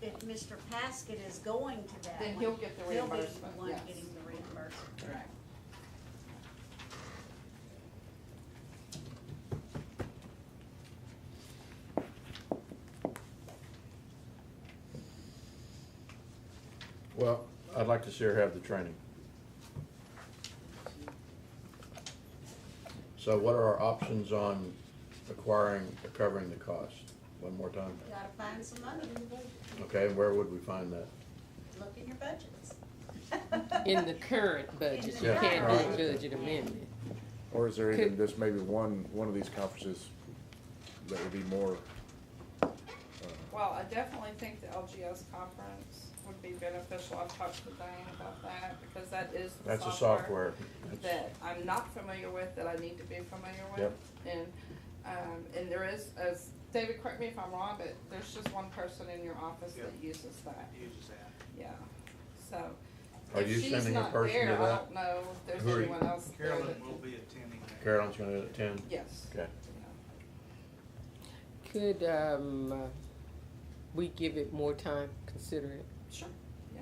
if Mr. Paskett is going to that Then one, he'll get the reimbursement, He'll be the one yes. getting the reimbursement. Right. Well, I'd like to see her have the training. So what are our options on covering the cost? One more time. You gotta find some money in the budget. Okay, where would we find that? Look in your budgets. In the current budget, you Yeah, can't do a right. budget amendment. Or is there even Could- just maybe one of these conferences that would be more, Well, I definitely think the LGS conference would be beneficial. I've talked to Diane about that because that is the That's a software software. That's- that I'm not familiar with, that I need to be familiar with. Yep. And there is, as David, correct me if I'm wrong, but there's just one person in your office that Yep. uses that, Uses that. yeah, so. Are if you she's sending a not person to there, I that? don't know if there's Who are you- anyone else there that. Carolyn will be attending that. Carolyn's gonna attend? Yes. Okay. Yeah. Could, we give it more time, consider it? Sure, yeah.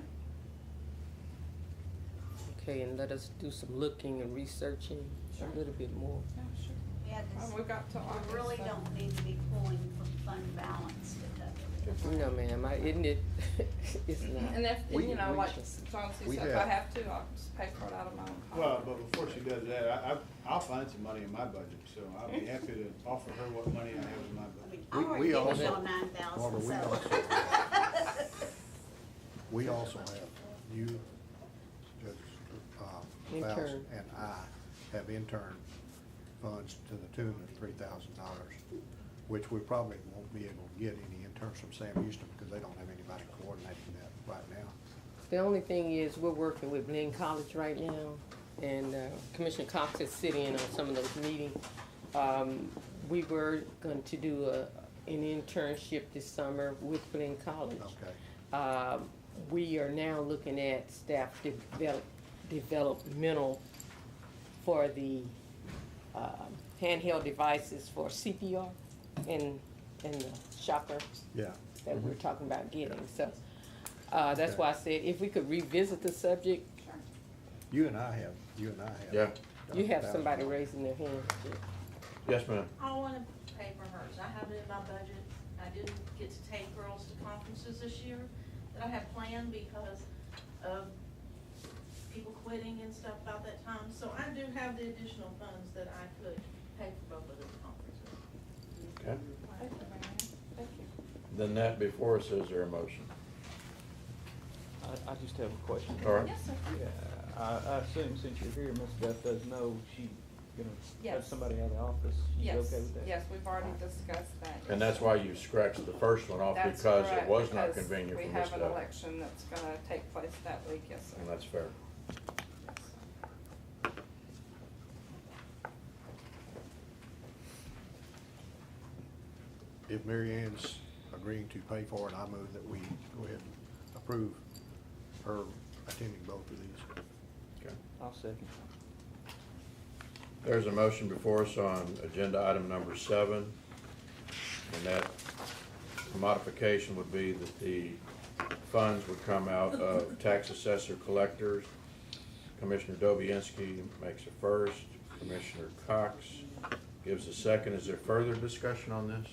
Okay, and let us do some looking and researching Sure. a little bit more. Yeah, sure. Yeah, 'cause We've got till August. we really so- don't need to be pulling from fund balance to cover it. No, ma'am, isn't it, it's not. And if, We- you know, we like just- John C. we said, if I have- have to, I'll just pay for it out of my own Well, pocket. but before she does that, I'll find some money in my budget, so I'll be happy to offer her what money I have in my I budget. mean, I'm already we getting also- on 9,000, Barbara, we so. we also have, you, Judge Faust, Intern. and I have intern funds to the tune of $3,000, which we probably won't be able to get any interns from Sam Houston because they don't have anybody coordinating that right now. The only thing is, we're working with Glenn College right now, and Commissioner Cox is sitting in on some of those meetings. We were going to do an internship this summer with Glenn College. Okay. We are now looking at staff developmental for the handheld devices for CPR and the shocker Yeah. that we're talking about getting. So that's Okay. why I said if we could revisit the subject. You and I have. Yeah. You have somebody raising their hand. Yes, ma'am. I want to pay for hers. I have it in my budget. I didn't get to take girls to conferences this year that I had planned because of people quitting and stuff about that time. So I do have the additional funds that I could pay for both of those conferences. Okay. Thank you, Marion. Thank you. Then that before us, is there a motion? I just have a question. All right. Yes, sir. Yeah, I assume since you're here, Ms. Beth does know she gonna have Yes. somebody out of the office. She's Yes, okay with that? yes, we've already discussed that. And that's why you scratched the first one off, That's because it correct, was not because convenient for we Ms. have an Duff. election that's gonna take place that week, yes, sir. And that's fair. If Mary Ann's agreeing to pay for it, I move that we go ahead and approve her attending both of these. Okay. I'll second. There's a motion before us on agenda item number 7, and that modification would be that the funds would come out of tax assessor collectors. Commissioner Dobianski makes a first, Commissioner Cox gives a second. Is there further discussion on this?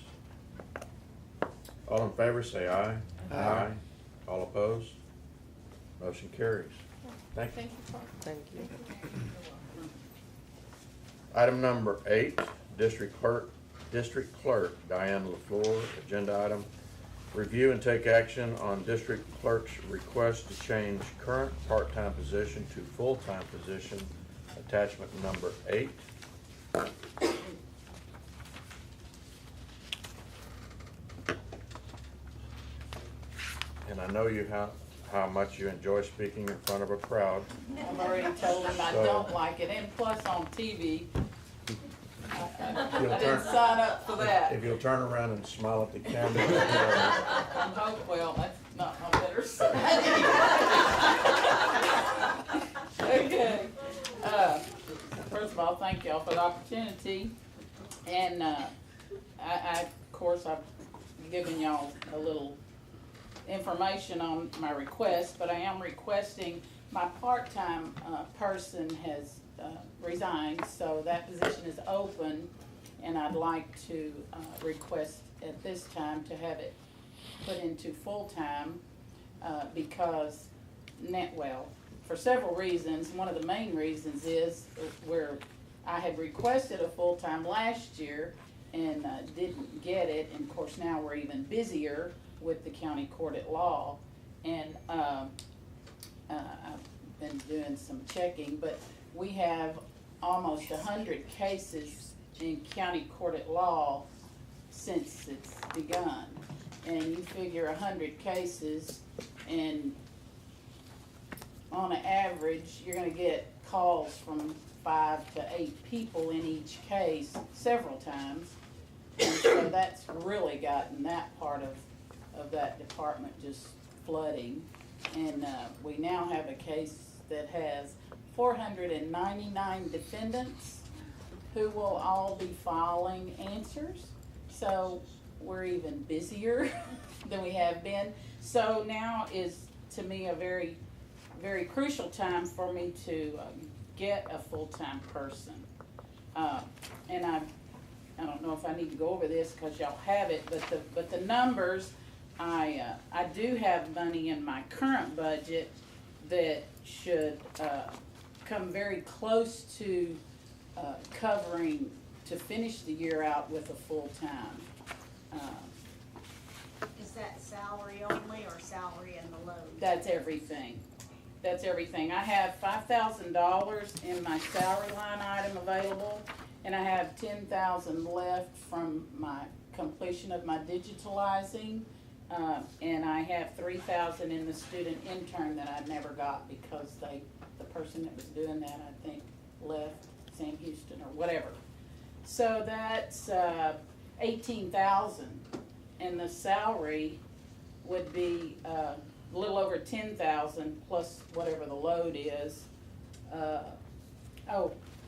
All in favor say aye. Aye. All opposed? Motion carries. Thank you. Thank you. Item number 8, District Clerk Diane LaFleur, agenda item. Review and take action on District Clerk's request to change current part-time position to full-time position, attachment number 8. And I know how much you enjoy speaking in front of a crowd. I've already told him I So- don't like it, and plus on TV, I You'll didn't turn- sign up for that. If you'll turn around and smile at the camera. Well, that's not my better side. Okay, first of all, thank y'all for the opportunity, and, of course, I've given y'all a little information on my request, but I am requesting, my part-time, person has, resigned, so that position is open, and I'd like to, request at this time to have it put into full-time, because, for several reasons. One of the main reasons is where I had requested a full-time last year and didn't get it, and of course now we're even busier with the county court at law, and I've been doing some checking, but we have almost 100 cases in county court at law since it's begun. And you figure 100 cases, and on an average, you're gonna get calls from 5 to 8 people in each case several times. And so that's really gotten that part of that department just flooding. And we now have a case that has 499 defendants who will all be filing answers. So we're even busier than we have been. So now is, to me, a very, very crucial time for me to get a full-time person. And I don't know if I need to go over this because y'all have it, but the numbers, I do have money in my current budget that should come very close to covering to finish the year out with a full-time. Is that salary only or salary and the load? That's everything. That's everything. I have $5,000 in my salary line item available, and I have $10,000 left from my completion of my digitalizing, and I have $3,000 in the student intern that I never got because the person that was doing that, I think, left Sam Houston or whatever. So that's $18,000, and the salary would be a little over $10,000 plus whatever the load is.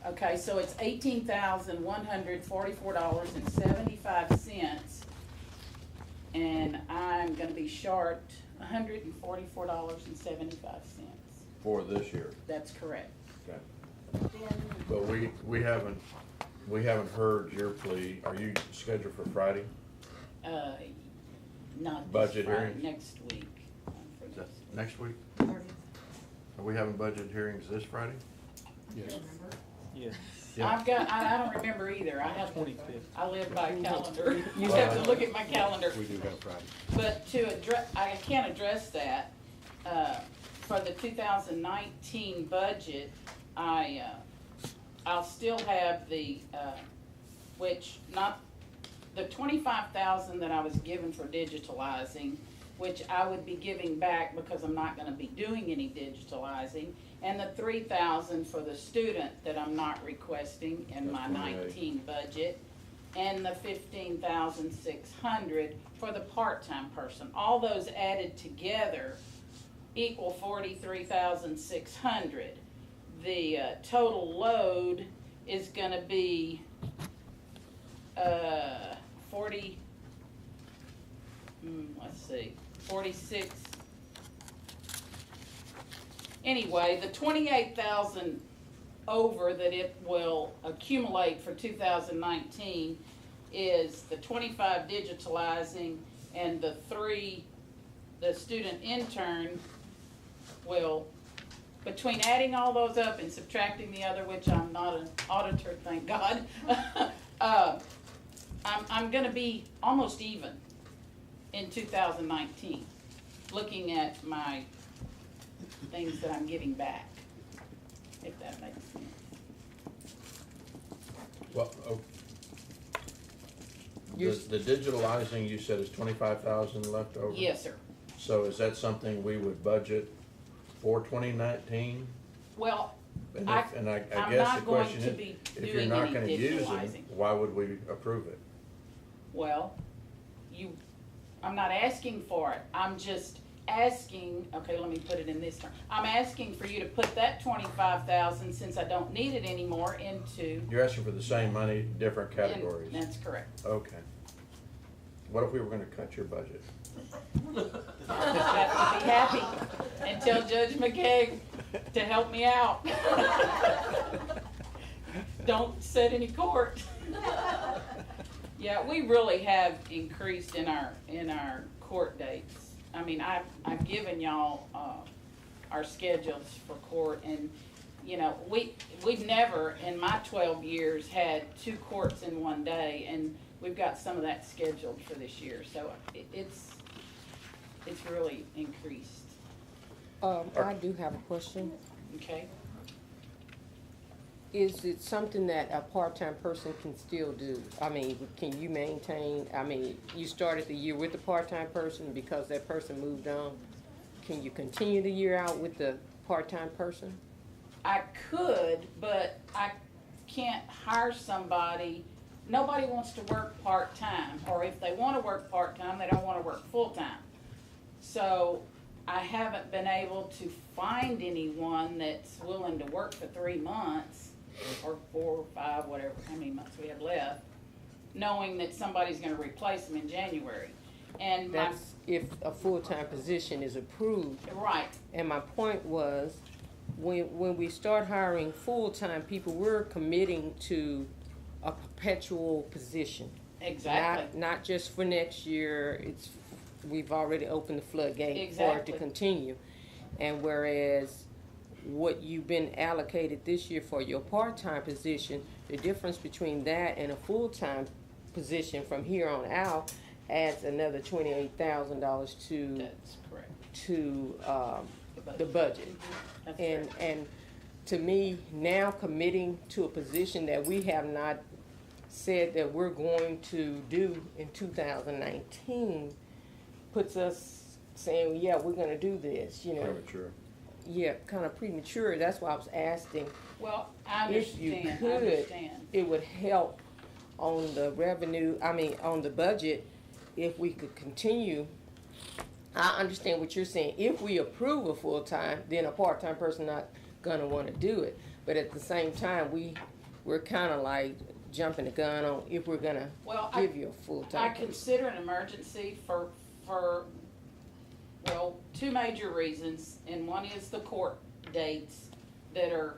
Okay, so it's $18,144.75, and I'm gonna be short $144.75. For this year. That's correct. Okay. Then, But we haven't heard your plea. Are you scheduled for Friday? Not this Budget Friday, hearings? next week. Is that next week? Are we having budget hearings this Friday? Yes. Yes. Yeah. I've got, I don't remember either, I have, 25th. I live by calendar, you have to look at my calendar. We do have Friday. But to address, I can't address that, for the 2019 budget, I'll still have the, the 25,000 that I was given for digitalizing, which I would be giving back because I'm not gonna be doing any digitalizing, and the 3,000 for the student that I'm not requesting in my That's 28. 19 budget, and the 15,600 for the part-time person. All those added together equal 43,600. The total load is gonna be, 40, let's see, 46. Anyway, the 28,000 over that it will accumulate for 2019 is the 25 digitalizing, and the 3, the student intern will, between adding all those up and subtracting the other, which I'm not an auditor, thank God, I'm gonna be almost even in 2019, looking at my things that I'm getting back, if that makes sense. Well, the digitalizing, you said is 25,000 left over? Yes, sir. So is that something we would budget for 2019? Well, And I guess not the going question to is, be if you're doing not any gonna use them, digitalizing. why would we approve it? Well, I'm not asking for it, I'm just asking, okay, let me put it in this term. I'm asking for you to put that 25,000, since I don't need it anymore, into. You're asking for the same money, different categories? That's correct. Okay. What if we were gonna cut your budget? I'll just have to be happy and tell Judge McKay to help me out. Don't set any court. Yeah, we really have increased in our court dates. I mean, I've given y'all, our schedules for court, and, you know, we've never, in my 12 years, had 2 courts in one day, and we've got some of that scheduled for this year, so it's really increased. I do have a question. Okay? Is it something that a part-time person can still do? I mean, can you maintain, I mean, you started the year with the part-time person because that person moved on. Can you continue the year out with the part-time person? I could, but I can't hire somebody. Nobody wants to work part-time, or if they want to work part-time, they don't want to work full-time. So I haven't been able to find anyone that's willing to work for 3 months, or 4 or 5, whatever, how many months we have left, knowing that somebody's gonna replace them in January. And That's if a full-time position is approved. right, And my point was, when we start hiring full-time people, we're committing to a perpetual position. exactly. Not just for next year, we've already opened the floodgate for it to Exactly. continue. And whereas what you've been allocated this year for your part-time position, the difference between that and a full-time position from here on out adds another $28,000 to That's correct. the budget. That's And correct. and to me, now committing to a position that we have not said that we're going to do in 2019 puts us saying, yeah, we're gonna do this, you know. Premature. Yeah, kind of premature. That's why I was asking Well, I if you understand, I could, understand. it would help on the revenue, on the budget, if we could continue. I understand what you're saying. If we approve a full-time, then a part-time person not gonna wanna do it. But at the same time, we're kinda like jumping the gun on if we're gonna Well, give you a I full-time person. consider an emergency for, well, 2 major reasons, and one is the court dates that are,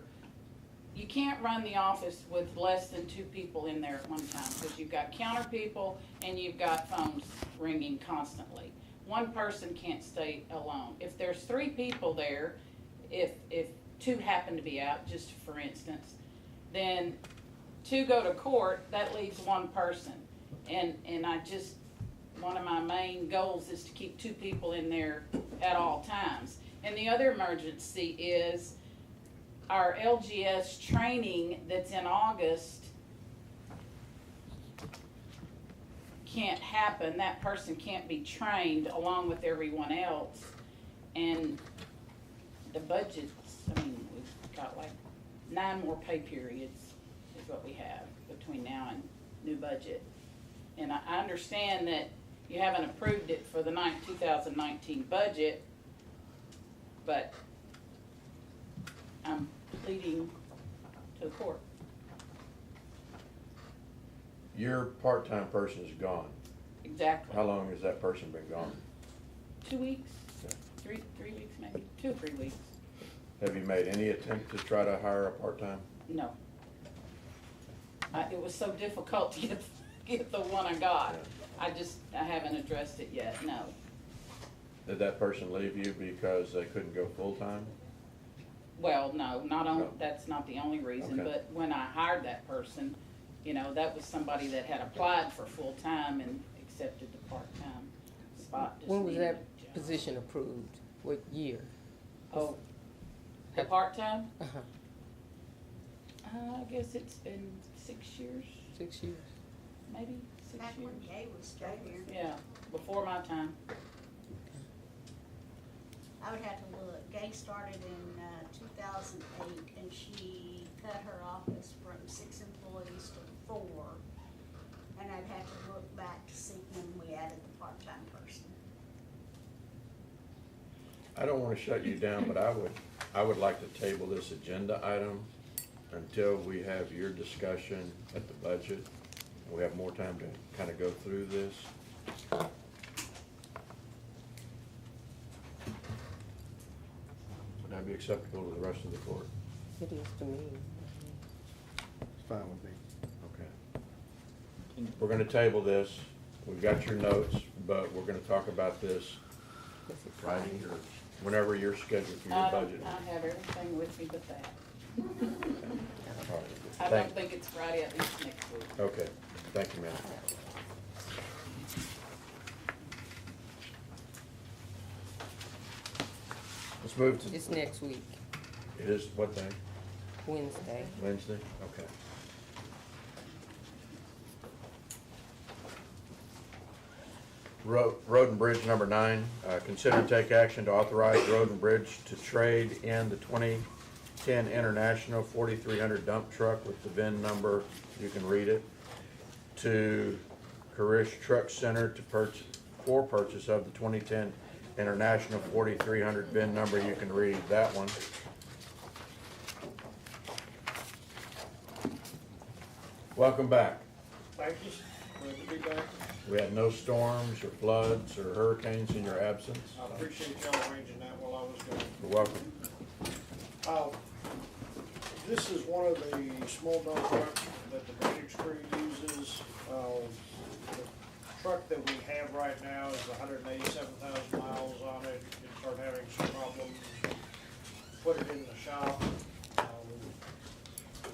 you can't run the office with less than 2 people in there at one time, because you've got counter people and you've got phones ringing constantly. One person can't stay alone. If there's 3 people there, if 2 happen to be out, just for instance, then 2 go to court, that leaves 1 person. And I just, one of my main goals is to keep 2 people in there at all times. And the other emergency is our LGS training that's in August can't happen. That person can't be trained along with everyone else. And the budgets, I mean, we've got like 9 more pay periods is what we have between now and new budget. And I understand that you haven't approved it for the 2019 budget, but I'm pleading to the court. Your part-time person is gone. Exactly. How long has that person been gone? 2 weeks, Okay. 3 weeks maybe, 2 or 3 weeks. Have you made any attempt to try to hire a part-time? No. It was so difficult to get the one I got. I haven't addressed it yet, no. Did that person leave you because they couldn't go full-time? Well, no, No. that's not the only reason, Okay. but when I hired that person, that was somebody that had applied for full-time and accepted the part-time spot. just When was needed that a job. position approved? What year? Oh, the part-time? Uh-huh. I guess it's been 6 years, 6 years. maybe 6 Back when years. Gay was still here. Yeah, before my time. I would have to look. Gay started in 2008, and she cut her office from 6 employees to 4. And I'd have to look back to see when we added the part-time person. I don't want to shut you down, but I would like to table this agenda item until we have your discussion at the budget. We have more time to kind of go through this. Would that be acceptable to the rest of the court? It is to me. It's fine with me. Okay. We're gonna table this. We've got your notes, but we're gonna talk about this Friday or whenever you're scheduled for your I budget. have everything with me but that. All right. I Thank- don't think it's Friday, at least next week. Okay, thank you, ma'am. Let's move to. It's next week, It is what day? Wednesday. Wednesday? Okay. Road and Bridge number 9, consider and take action to authorize Road and Bridge to trade in the 2010 International 4300 dump truck with the VIN number, you can read it, to Carish Truck Center for purchase of the 2010 International 4300 VIN number, you can read that one. Welcome back. Thank you, glad to be back. We had no storms or floods or hurricanes in your absence. I appreciate y'all arranging that while I was gone. You're welcome. This is one of the small dump trucks that the drainage crew uses. The truck that we have right now is 187,000 miles on it. It started having some problems. Put it in the shop.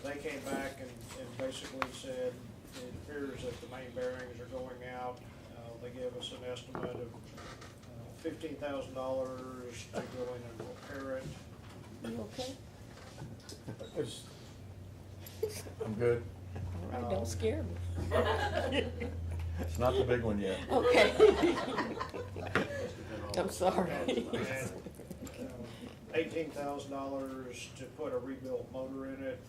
They came back and basically said it appears that the main bearings are going out. They gave us an estimate of $15,000 to go in and repair it. You okay? I'm good. All right, don't scare me. It's not the big one yet. Okay. I'm sorry. $18,000 to put a rebuilt motor in it.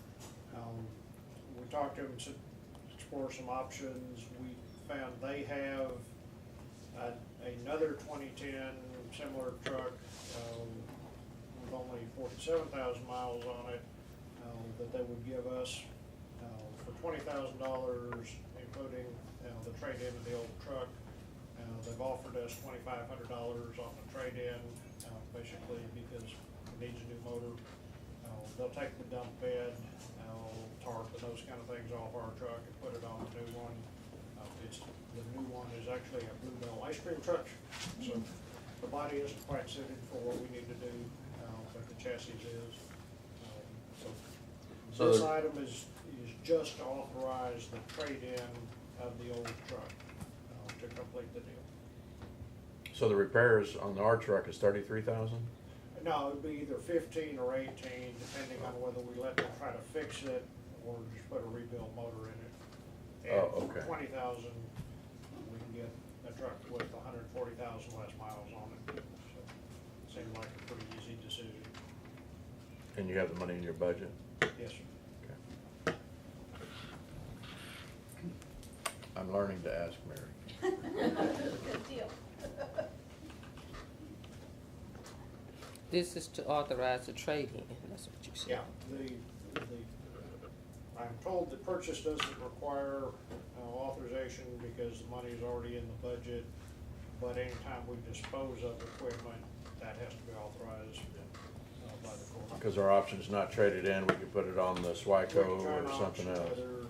We talked to them to explore some options. We found they have another 2010 similar truck with only 47,000 miles on it that they would give us for $20,000, including the trade-in of the old truck. They've offered us $2,500 on the trade-in, basically because it needs a new motor. They'll take the dump bed, tarp and those kind of things off our truck and put it on the new one. The new one is actually a Bluebell ice cream truck, so the body isn't quite suited for what we need to do, but the chassis is. So This the- item is just to authorize the trade-in of the old truck to complete the deal. So the repairs on our truck is 33,000? No, it'd be either 15 or 18, depending on whether we let them try to fix it or just put a rebuilt motor in it. And Oh, okay. for 20,000, we can get a truck with 140,000 less miles on it. So, seemed like a pretty easy decision. And you have the money in your budget? Yes, sir. Okay. I'm learning to ask Mary. Good deal. This is to authorize the trade-in, that's what you said. Yeah, I'm told the purchase doesn't require authorization because the money is already in the budget. But anytime we dispose of equipment, that has to be authorized by the court. Because our option is not traded in, we could put it on the We SWICO can turn or something options, else. other,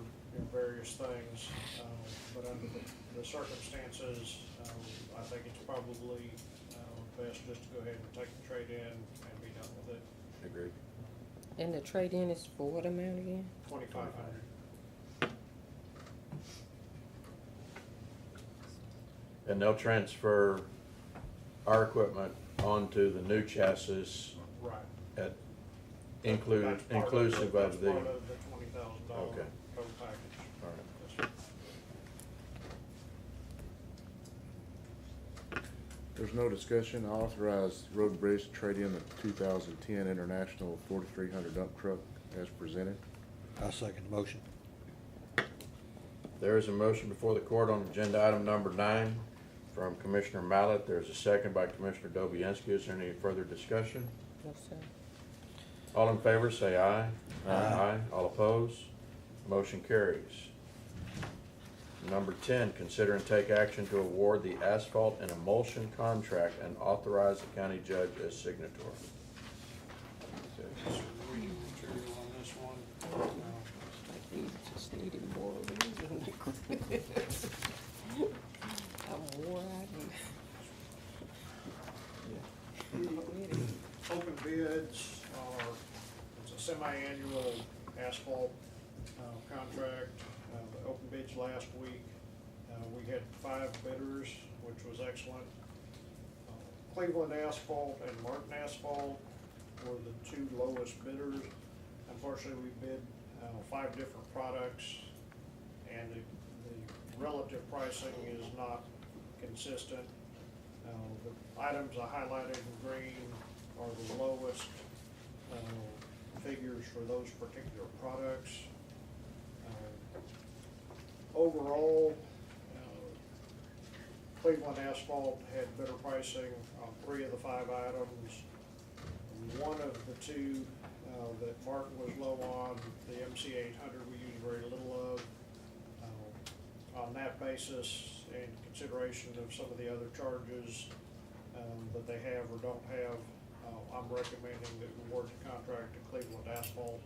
various things, but under the circumstances, I think it's probably best just to go ahead and take the trade in and be done with it. Agreed. And the trade-in is for what amount again? 2,500. And they'll transfer our equipment onto the new chassis Right. at inclusive That's of the. part of the $20,000 Okay. total package. All right. Yes, sir. There's no discussion. I authorize Road and Bridge to trade in the 2010 International 4300 dump truck as presented. I second the motion. There is a motion before the court on agenda item number 9 from Commissioner Mallett. There's a second by Commissioner Dobianski. Is there any further discussion? No, sir. All in favor, say aye. Aye. All opposed? Motion carries. Number 10, consider and take action to award the asphalt and emulsion contract and authorize the county judge as signatory. This is reading material on this one. We just needed more reason. I'm worn out. Open bids are, it's a semi-annual asphalt contract. The open bids last week, we had 5 bidders, which was excellent. Cleveland Asphalt and Martin Asphalt were the 2 lowest bidders. Unfortunately, we bid 5 different products, and the relative pricing is not consistent. The items I highlighted in green are the lowest figures for those particular products. Overall, Cleveland Asphalt had better pricing on 3 of the 5 items. One of the 2 that Martin was low on, the MC 800, we use very little of. On that basis, and consideration of some of the other charges that they have or don't have, I'm recommending that we award the contract to Cleveland Asphalt.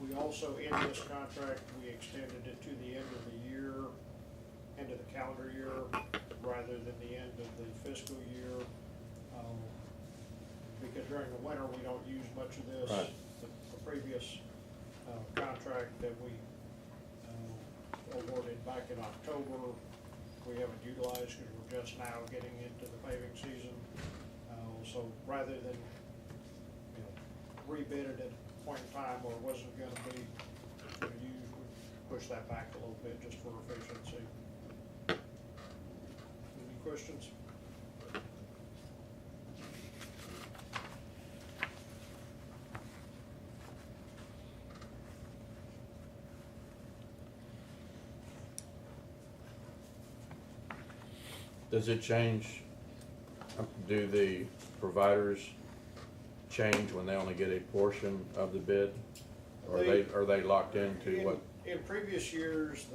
We also, in this contract, we extended it to the end of the year, end of the calendar year, rather than the end of the fiscal year. Because during the winter, we don't use much of this. Right. The previous contract that we awarded back in October, we haven't utilized because we're just now getting into the paving season. So rather than, rebid it at a point in time where it wasn't gonna be used, we push that back a little bit just for efficiency. Any questions? Does it change, do the providers change when they only get a portion of the bid? Or are they locked into what? In previous years,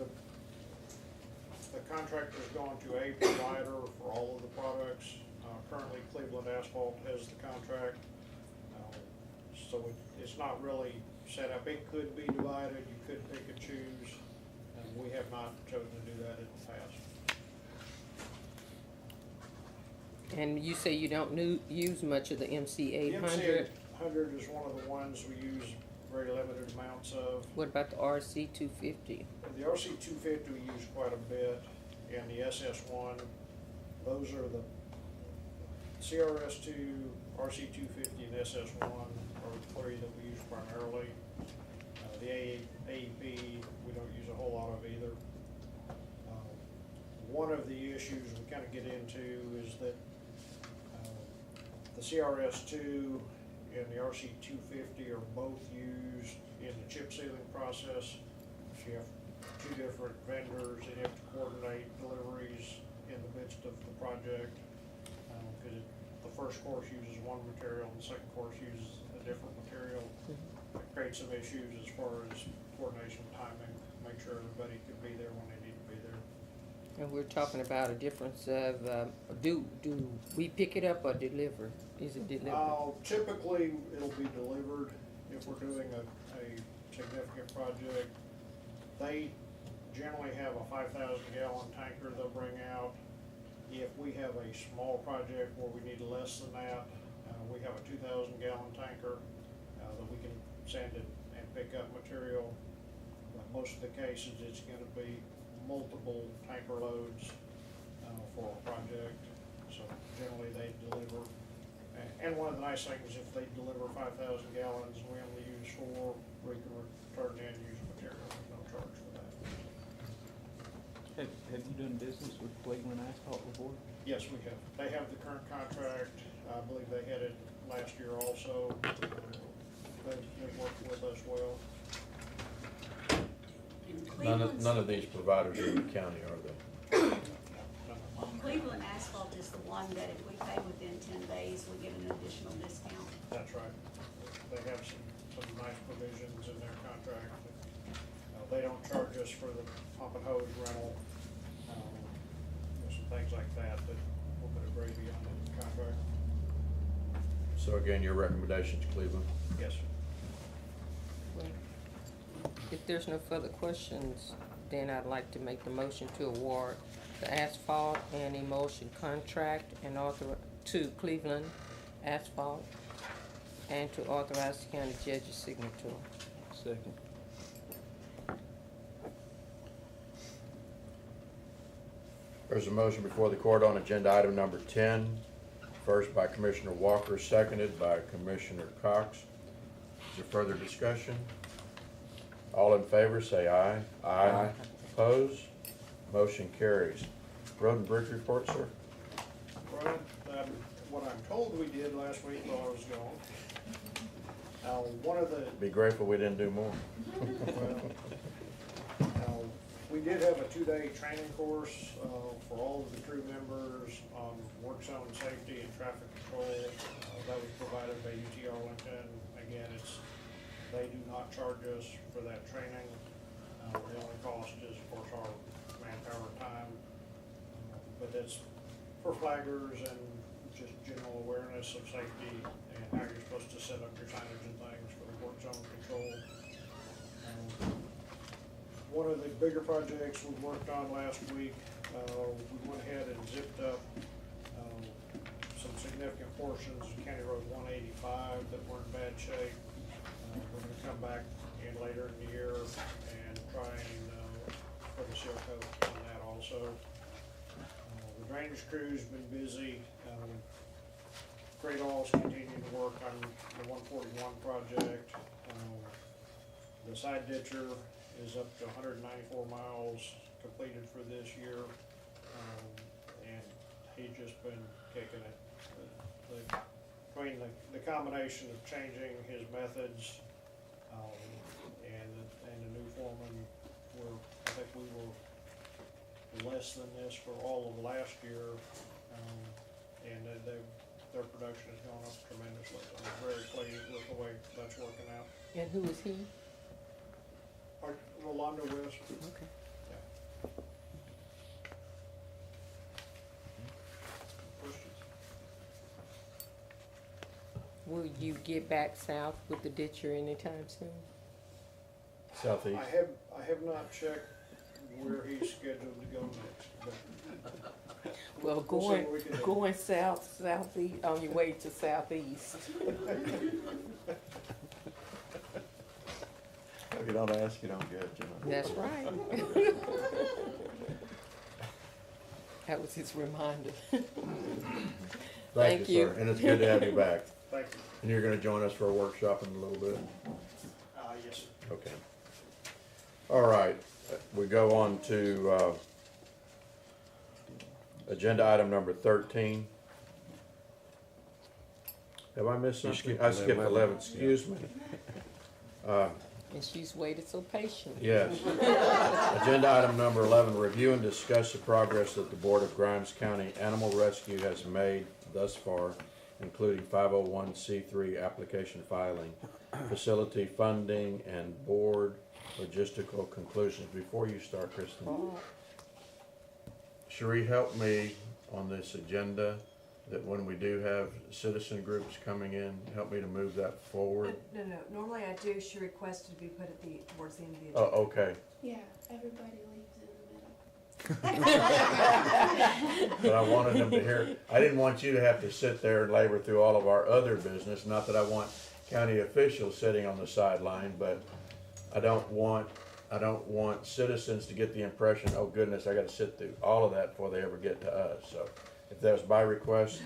the contractor's gone to a provider for all of the products. Currently, Cleveland Asphalt has the contract. So it's not really set up. It could be divided, you could pick and choose, and we have not chosen to do that in the past. And you say you don't use much of the MC The 800? MC 800 is one of the ones we use very limited amounts of. What about the RC 250? The RC 250 we use quite a bit, and the SS1, those are the CRS2, RC 250, and SS1 are the 3 that we use primarily. The AEP, we don't use a whole lot of either. One of the issues we kind of get into is that the CRS2 and the RC 250 are both used in the chip sealing process. So you have 2 different vendors, and you have to coordinate deliveries in the midst of the project. Because the first course uses one material and the second course uses a different material. It creates some issues as far as coordination, timing, make sure everybody can be there when they need And we're talking about a difference of, do we pick it up or deliver? Is it delivered? Typically, it'll be delivered if we're doing a significant project. They generally have a 5,000 gallon tanker they'll bring out. If we have a small project where we need less than that, we have a 2,000 gallon tanker that we can send it and pick up material. But most of the cases, it's gonna be multiple tanker loads for a project. So generally they deliver. And one of the nice things, if they deliver 5,000 gallons, we only use 4, we can return the end user material, there's no charge for that. Have you done business with Cleveland Asphalt before? Yes, we have. They have the current contract. I believe they had it last year also. They've worked with us well. None of these providers are in the county, are they? Cleveland Asphalt is the one that if we pay within 10 days, we get an additional discount. That's right. They have some nice provisions in their contract. They don't charge us for the pump and hose rental, some things like that, but we'll put a gravy on the contract. So again, your recommendations, Cleveland? Yes, sir. If there's no further questions, then I'd like to make the motion to award the asphalt and emulsion contract and to Cleveland Asphalt and to authorize the county judge's signature. Second. There's a motion before the court on agenda item number 10. First by Commissioner Walker, seconded by Commissioner Cox. Is there further discussion? All in favor, say aye. Aye. Opposed? Motion carries. Road and Bridge report, sir? Right, what I'm told we did last week while I was gone. One of the, Be grateful we didn't do more. we did have a 2-day training course for all of the crew members on work zone safety and traffic control. That was provided by UT Arlington. Again, they do not charge us for that training. The only cost is, of course, our manpower time. But it's for flaggers and just general awareness of safety and how you're supposed to set up your signage and things for the work zone control. One of the bigger projects we worked on last week, we went ahead and zipped up some significant portions of County Road 185 that were in bad shape. We're going to come back in later in the year and try and put a seal coat on that also. The drainage crew's been busy. Great All's continuing to work on the 141 project. The side ditcher is up to 194 miles completed for this year, and he's just been kicking it. Between the combination of changing his methods and the new foreman, I think we were less than this for all of last year, and their production has gone up tremendously. I'm very pleased with the way that's working out. And who is he? Rolando West. Okay. Yeah. Questions? Will you get back south with the ditcher anytime soon? Southeast. I have not checked where he's scheduled to go next, but Well, we'll see what we can do. going southeast, on your way to southeast. If you don't ask, you don't get, you know. That's right. That was his reminder. Thank you, sir, and it's good to have you back. Thank you. And you're gonna join us for a workshop in a little bit? Yes, sir. Okay. All right, we go on to, agenda item number 13. Have I missed something? I skipped 11, excuse me. And she's waited so patiently. Yes. Agenda item number 11, review and discuss the progress that the Board of Grimes County Animal Rescue has made thus far, including 501c3 application filing, facility funding, and board logistical conclusions. Before you start, Kristen. Cherie, help me on this agenda, that when we do have citizen groups coming in, help me to move that forward. No, normally I do, she requested to be put at towards the end of the Oh, agenda. okay. Yeah, everybody leaves in the middle. But I wanted them to hear, I didn't want you to have to sit there and labor through all of our other business, not that I want county officials sitting on the sideline, but I don't want citizens to get the impression, oh goodness, I gotta sit through all of that before they ever get to us, so if that was by request,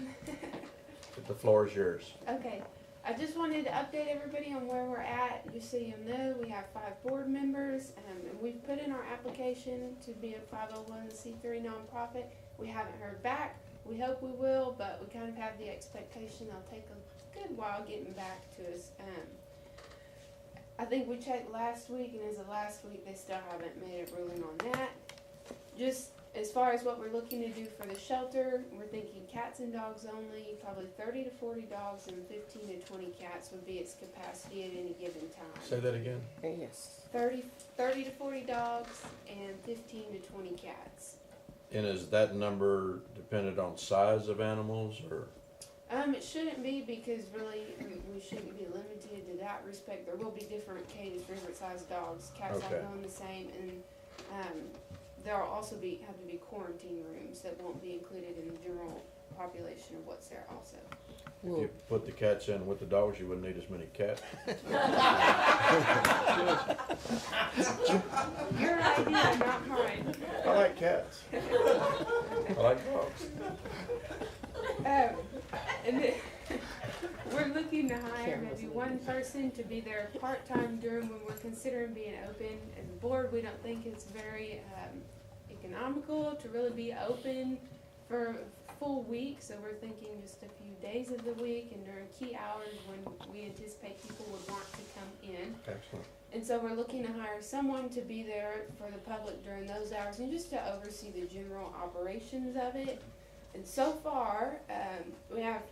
the floor is yours. Okay, I just wanted to update everybody on where we're at, just so you know, we have 5 board members, and we've put in our application to be a 501c3 nonprofit. We haven't heard back, we hope we will, but we kind of have the expectation they'll take a good while getting back to us. I think we checked last week, and as of last week, they still haven't made a ruling on that. Just as far as what we're looking to do for the shelter, we're thinking cats and dogs only, probably 30 to 40 dogs and 15 to 20 cats would be its capacity at any given time. Say that again? Yes. 30 to 40 dogs and 15 to 20 cats. And is that number dependent on size of animals, or? It shouldn't be, because really we shouldn't be limited to that respect. There will be different cages for different sized dogs. Cats Okay. all go in the same, and there'll also have to be quarantine rooms that won't be included in the general population of what's there also. If you put the cats in with the dogs, you wouldn't need as many cats. Your idea, not mine. I like cats. I like dogs. And then we're looking to hire maybe one person to be there part-time during when we're considering being open. As a board, we don't think it's very economical to really be open for a full week, so we're thinking just a few days of the week and during key hours when we anticipate people would want to come in. Excellent. And so we're looking to hire someone to be there for the public during those hours and just to oversee the general operations of it. And so far, we have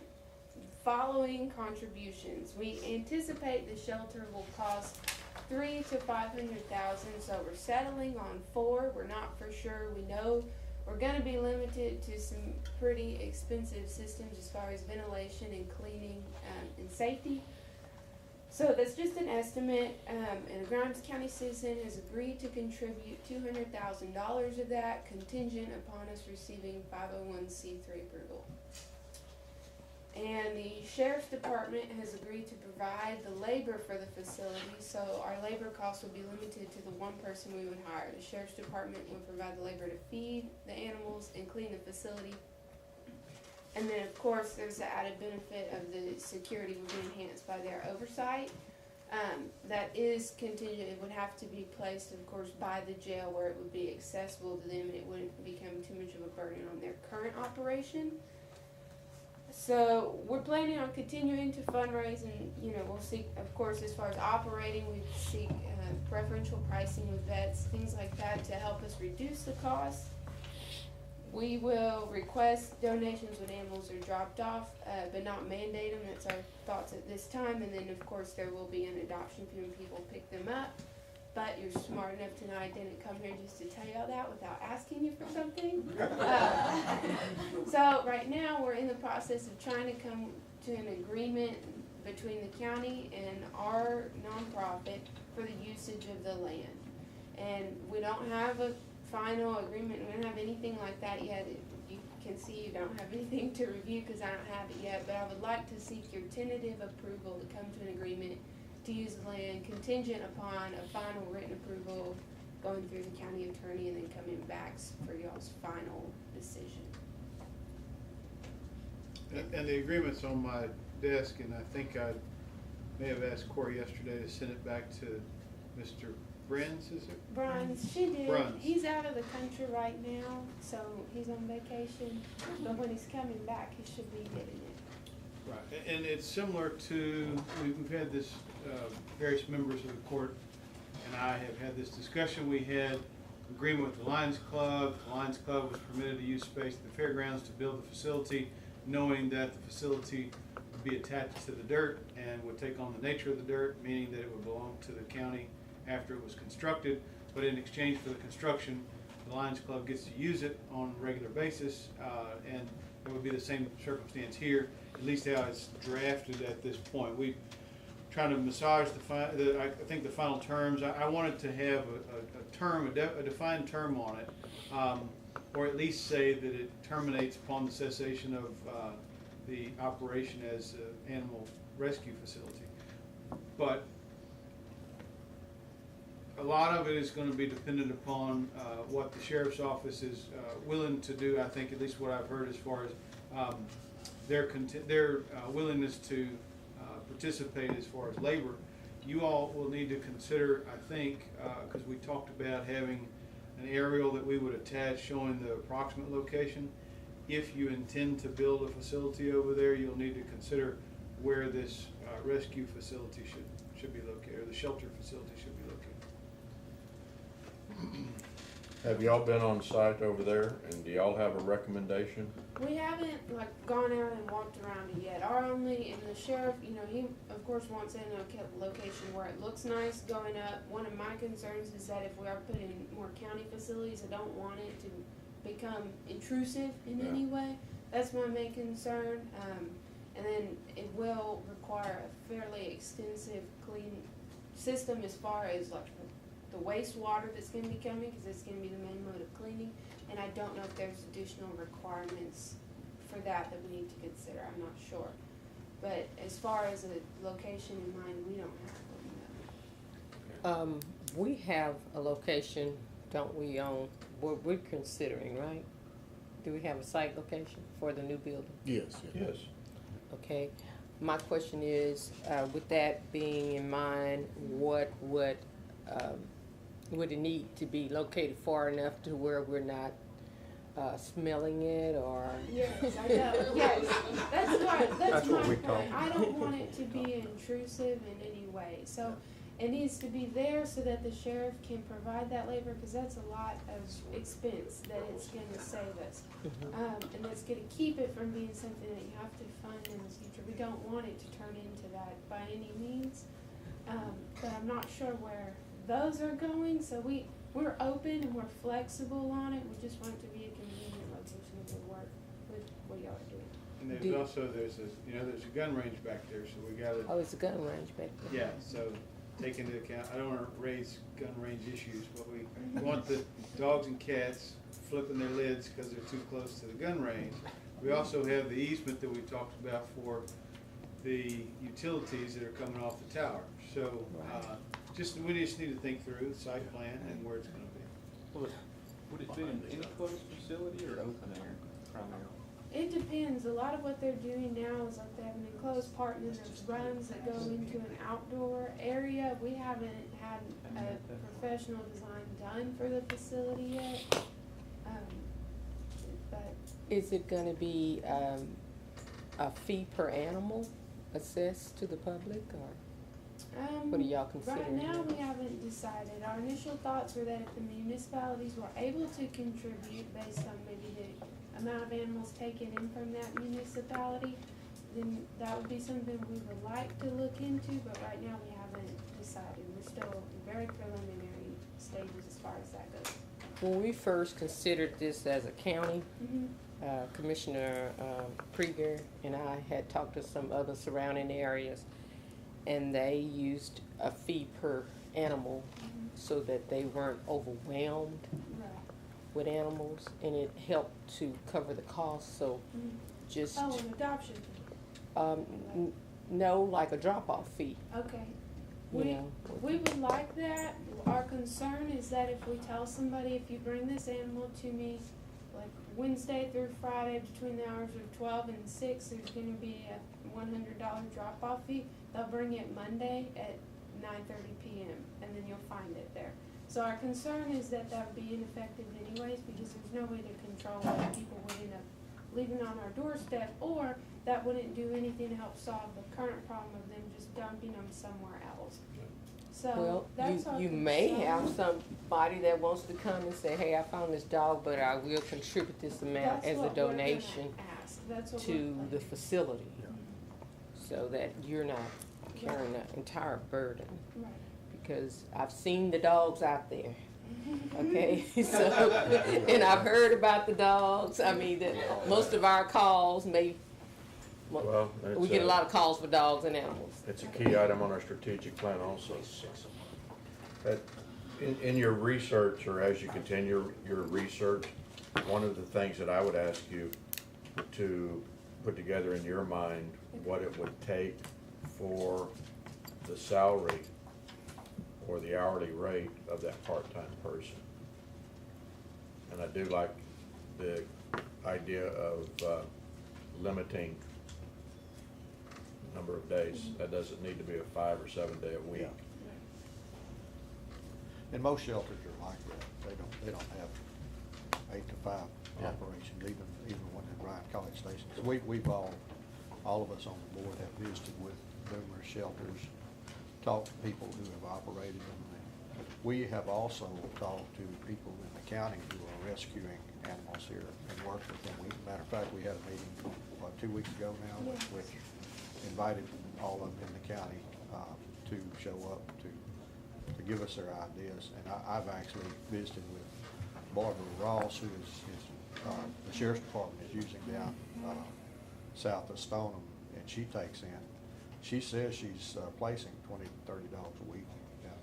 following contributions. We anticipate the shelter will cost $300,000 to $500,000, so we're settling on 4. We're not for sure. We know we're going to be limited to some pretty expensive systems as far as ventilation and cleaning and safety. So that's just an estimate, and a Grimes County citizen has agreed to contribute $200,000 of that, contingent upon us receiving 501c3 approval. And the Sheriff's Department has agreed to provide the labor for the facility, so our labor costs will be limited to the one person we would hire. The Sheriff's Department would provide the labor to feed the animals and clean the facility. And then, of course, there's the added benefit of the security would be enhanced by their oversight. That is contingent, it would have to be placed, of course, by the jail where it would be accessible to them and it wouldn't become too much of a burden on their current operation. So we're planning on continuing to fundraise, and we'll seek, of course, as far as operating, we seek preferential pricing with vets, things like that to help us reduce the cost. We will request donations when animals are dropped off, but not mandate them. That's our thoughts at this time. And then, of course, there will be an adoption fee when people pick them up. But you're smart enough to know I didn't come here just to tell you all that without asking you for something. So right now, we're in the process of trying to come to an agreement between the county and our nonprofit for the usage of the land. And we don't have a final agreement. We don't have anything like that yet. You can see you don't have anything to review because I don't have it yet, but I would like to seek your tentative approval to come to an agreement to use the land contingent upon a final written approval going through the county attorney and then coming back for y'all's final decision. And the agreement's on my desk, and I think I may have asked Corey yesterday to send it back to Mr. Bruns, is it? Bruns, she did. Bruns. He's out of the country right now, so he's on vacation. But when he's coming back, he should be getting it. Right, and it's similar to, we've had this, various members of the court and I have had this discussion. We had agreement with the Lions Club. The Lions Club was permitted to use space at the fairgrounds to build the facility, knowing that the facility would be attached to the dirt and would take on the nature of the dirt, meaning that it would belong to the county after it was constructed. But in exchange for the construction, the Lions Club gets to use it on a regular basis, and it would be the same circumstance here, at least how it's drafted at this point. We trying to massage I think the final terms. I wanted to have a term, a defined term on it, or at least say that it terminates upon the cessation of the operation as an animal rescue facility. But a lot of it is going to be dependent upon what the sheriff's office is willing to do. I think at least what I've heard as far as their willingness to participate as far as labor. You all will need to consider, I think, because we talked about having an aerial that we would attach showing the approximate location. If you intend to build a facility over there, you'll need to consider where this rescue facility should be located, or the shelter facility should be located. Have y'all been on site over there, and do y'all have a recommendation? We haven't gone out and walked around it yet. And the sheriff, he of course wants in a location where it looks nice going up. One of my concerns is that if we are putting more county facilities, I don't want it to become intrusive in any way. That's my main concern. And then it will require a fairly extensive clean system as far as the wastewater that's going to be coming, because it's going to be the main mode of cleaning. And I don't know if there's additional requirements for that we need to consider. I'm not sure. But as far as a location in mind, we don't have one. We have a location, don't we, on what we're considering, right? Do we have a site location for the new building? Yes. Yes. Okay. My question is, with that being in mind, what would it need to be located far enough to where we're not smelling it, or? Yes, I know. Yes, that's what my we point. talked I don't want it to be intrusive in any way. So it needs to be there so that the sheriff can provide that labor, because that's a lot of expense that it's going to save us. And that's going to keep it from being something that you have to fund in the future. We don't want it to turn into that by any means. But I'm not sure where those are going, so we're open and we're flexible on it. We just want it to be a convenient location that would work with what y'all are doing. And there's also there's a gun range back there, so we got to. Oh, it's a gun range back there. Yeah, so take into account. I don't want to raise gun range issues, but we want the dogs and cats flipping their lids because they're too close to the gun range. We also have the easement that we talked about for the utilities that are coming off the tower. So we just need to think through the site plan and where it's going to be. Would it be an enclosed facility or open air primarily? It depends. A lot of what they're doing now is they have an enclosed part, and then there's runs that go into an outdoor area. We haven't had a professional design done for the facility yet. But Is it gonna be a fee per animal assessed to the public, or what are y'all considering? Right now, we haven't decided. Our initial thoughts were that if the municipalities were able to contribute based on maybe the amount of animals taken in from that municipality, then that would be something we would like to look into, but right now we haven't decided. We're still in very preliminary stages as far as that goes. When we first considered this as a county, Commissioner Krieger and I had talked to some other surrounding areas, and they used a fee per animal so that they weren't overwhelmed with animals, and it helped to cover the cost. So just an adoption. no, like a drop-off fee. Okay. You know. We would like that. Our concern is that if we tell somebody, if you bring this animal to me, like Wednesday through Friday between the hours of 12 and 6, there's going to be a $100 drop-off fee. They'll bring it Monday at 9:30 p.m. and then you'll find it there. So our concern is that that would be ineffective anyways, because there's no way to control whether people would end up leaving on our doorstep, or that wouldn't do anything to help solve the current problem of them just dumping them somewhere else. So Well, that's our you may concern. have somebody that wants to come and say, hey, I found this dog, but I will contribute this amount That's as a what we're gonna donation ask. That's what to we're the facility, so that you're not carrying the entire burden. Right. Because I've seen the dogs out there, Okay, so, and I've heard about the dogs. I mean, that most of our calls Well, we get a lot of calls for dogs and animals. It's a key item on our strategic plan also. But in your research, or as you continue your research, one of the things that I would ask you to put together in your mind what it would take for the salary or the hourly rate of that part-time person. And I do like the idea of limiting number of days. That doesn't need to be a 5 or 7 day a week. And most shelters are like that. They don't have 8 to 5 operations, even when they're Ryan College Station. So we've all of us on the board have visited with numerous shelters, talked to people who have operated them. And we have also talked to people in the county who are rescuing animals here and work with them. Matter of fact, we had a meeting, 2 weeks ago now, which invited all of them in the county to show up to give us their ideas. And I've actually visited with Barbara Ross, who is the Sheriff's Department is using down south of Stoneham, and she takes in. She says she's placing $20 to $30 a week down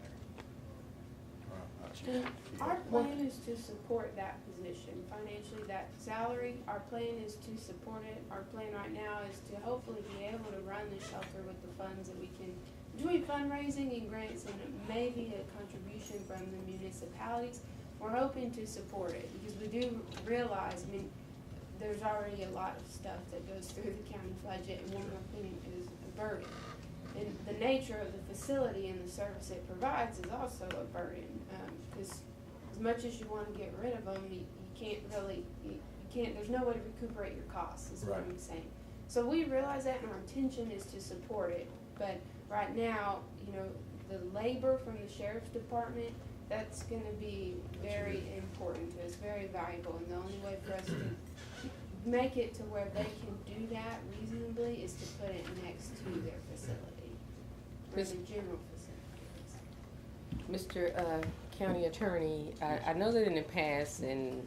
there. Our plan is to support that position financially, that salary. Our plan is to support it. Our plan right now is to hopefully be able to run the shelter with the funds that we can, between fundraising and grants and maybe a contribution from the municipalities. We're hoping to support it because we do realize, I mean, there's already a lot of stuff that goes through the county budget, and one more thing is a burden. And the nature of the facility and the service it provides is also a burden, because as much as you want to get rid of them, you can't really, you can't, there's no way to recuperate your costs, is what I'm saying. So we realize that, and our intention is to support it, but right now, you know, the labor from the Sheriff's Department, that's gonna be very important to us, very valuable, and the only way for us to make it to where they can do that reasonably is to put it next to their facility, or the general facility. Mr. County Attorney, I know that in the past, in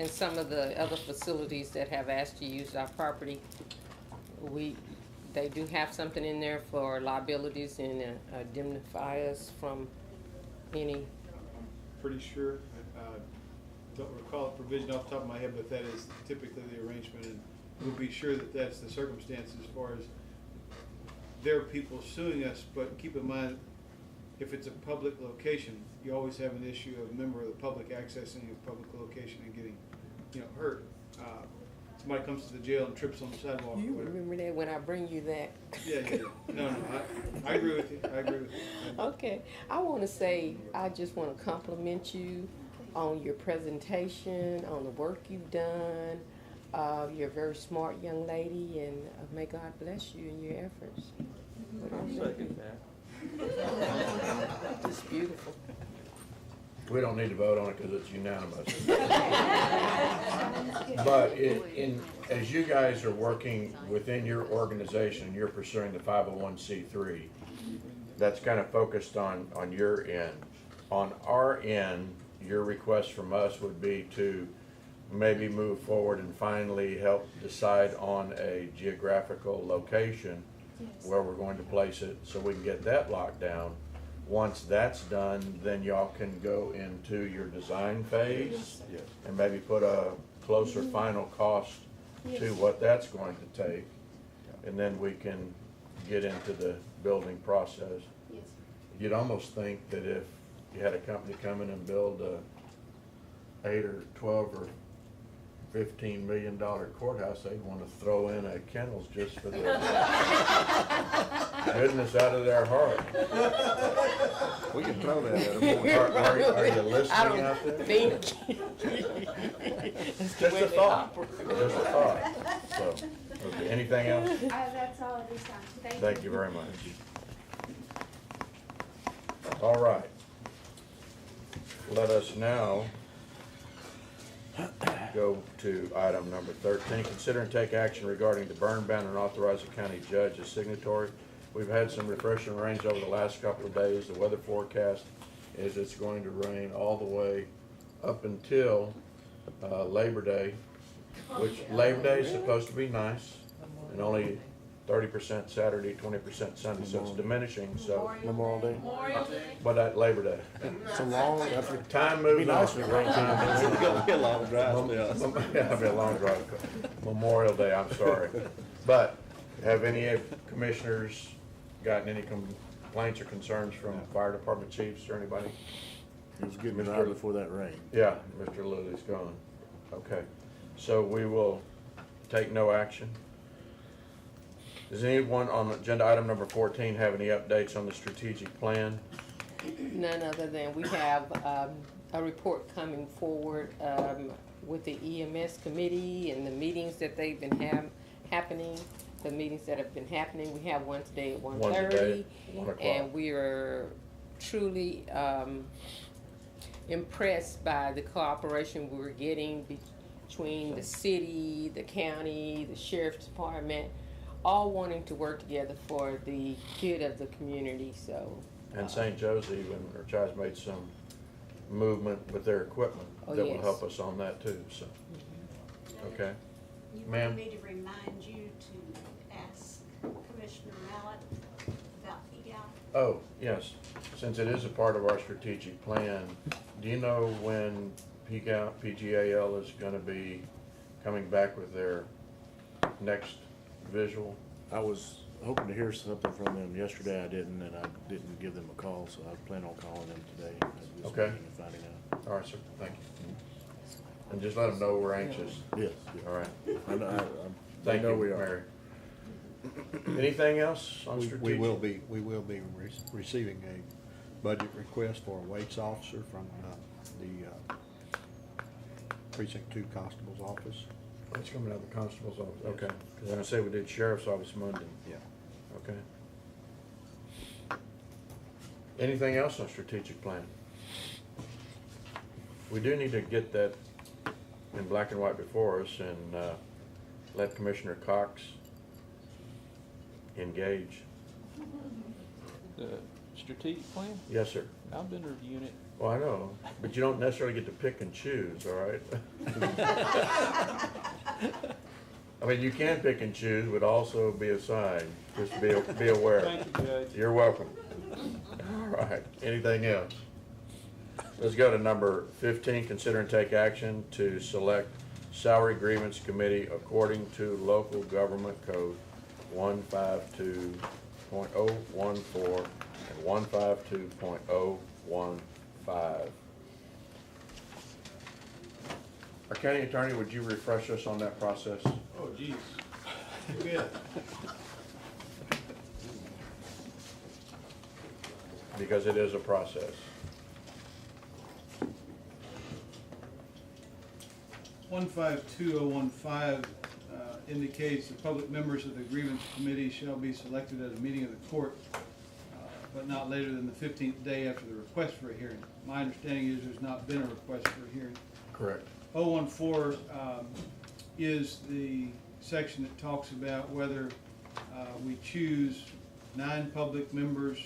some of the other facilities that have asked to use our property, they do have something in there for liabilities and indemnify us from any. Pretty sure. Don't recall a provision off the top of my head, but that is typically the arrangement, and we'll be sure that that's the circumstance as far as there are people suing us. But keep in mind, if it's a public location, you always have an issue of a member of the public accessing a public location and getting, hurt. Somebody comes to the jail and trips on the sidewalk. You remember that when I bring you that? Yeah. No, I agree with you. Okay. I want to say, I just want to compliment you on your presentation, on the work you've done. You're a very smart young lady, and may God bless you in your efforts. It's beautiful. We don't need to vote on it because it's unanimous. But as you guys are working within your organization, you're pursuing the 501c3, that's kind of focused on your end. On our end, your request from us would be to maybe move forward and finally help decide on a geographical location where we're going to place it so we can get that locked down. Once that's done, then y'all can go into your design phase and maybe put a closer final cost to what that's going to take. And then we can get into the building process. You'd almost think that if you had a company come in and build a 8 or 12 or $15 million courthouse, they'd want to throw in a kennels just for the goodness out of their heart. We can throw that at them. Are you listening out there? Just a thought. Just a thought. So, okay. Anything else? That's all at this time. Thank you very much. All right. Let us now go to item number 13. Consider and take action regarding the burn ban and authorize the county judge as signatory. We've had some refreshing rains over the last couple of days. The weather forecast is it's going to rain all the way up until Labor Day, which Labor Day is supposed to be nice, and only 30% Saturday, 20% Sunday, so it's diminishing, so. Memorial Day. But at Labor Day. It's a long, after, Time it'd moves be on. nice if it rained. It's gonna be a long drive, Yeah, it'll be a long drive. Memorial Day, I'm sorry. But have any commissioners gotten any complaints or concerns from fire department chiefs or anybody? It was getting dry before that rain. Yeah, Mr. Lily's gone. Okay, so we will take no action. Does anyone on agenda item number 14 have any updates on the strategic plan? None other than we have a report coming forward with the EMS committee and the meetings that they've been happening. The meetings that have been happening, we have one today at 1:30. One today at 1 o'clock. And we are truly impressed by the cooperation we're getting between the city, the county, the sheriff's department, all wanting to work together for the good of the community, so. And St. Joe's even, or Chai's made some movement with their equipment Oh, that will yes. help us on that too, so. Okay. You Ma'am? want me to remind you to ask Commissioner Mallett about EGAL? Oh, yes, since it is a part of our strategic plan, do you know when PGAL is gonna be coming back with their next visual? I was hoping to hear something from them yesterday. I didn't, and I didn't give them a call, so I plan on calling them today. at this Okay. meeting and finding out. All right, sir, thank you. And just let them know we're anxious. Yes. All right. I know, Thank know you, we are. Mary. Anything else on We strategic? will be receiving a budget request for a weights officer from the precinct 2 constable's office. It's coming out of the constable's office, okay. Because I say we did sheriff's office Monday. Yeah. Okay. Anything else on strategic plan? We do need to get that in black and white before us and let Commissioner Cox engage. The strategic plan, Yes, sir. I've been reviewing it. Well, I know, but you don't necessarily get to pick and choose, all right? I mean, you can pick and choose, but also be assigned, just be aware. Thank you, Judge. You're welcome. All right, anything else? Let's go to number 15, consider and take action to select salary grievance committee according to local government code 152.014 and 152.015. Our county attorney, would you refresh us on that process? Oh, geez. Good. Because it is a process. 152015 indicates the public members of the grievance committee shall be selected at a meeting of the court, but not later than the 15th day after the request for a hearing. My understanding is there's not been a request for a hearing. Correct. 014 is the section that talks about whether we choose 9 public members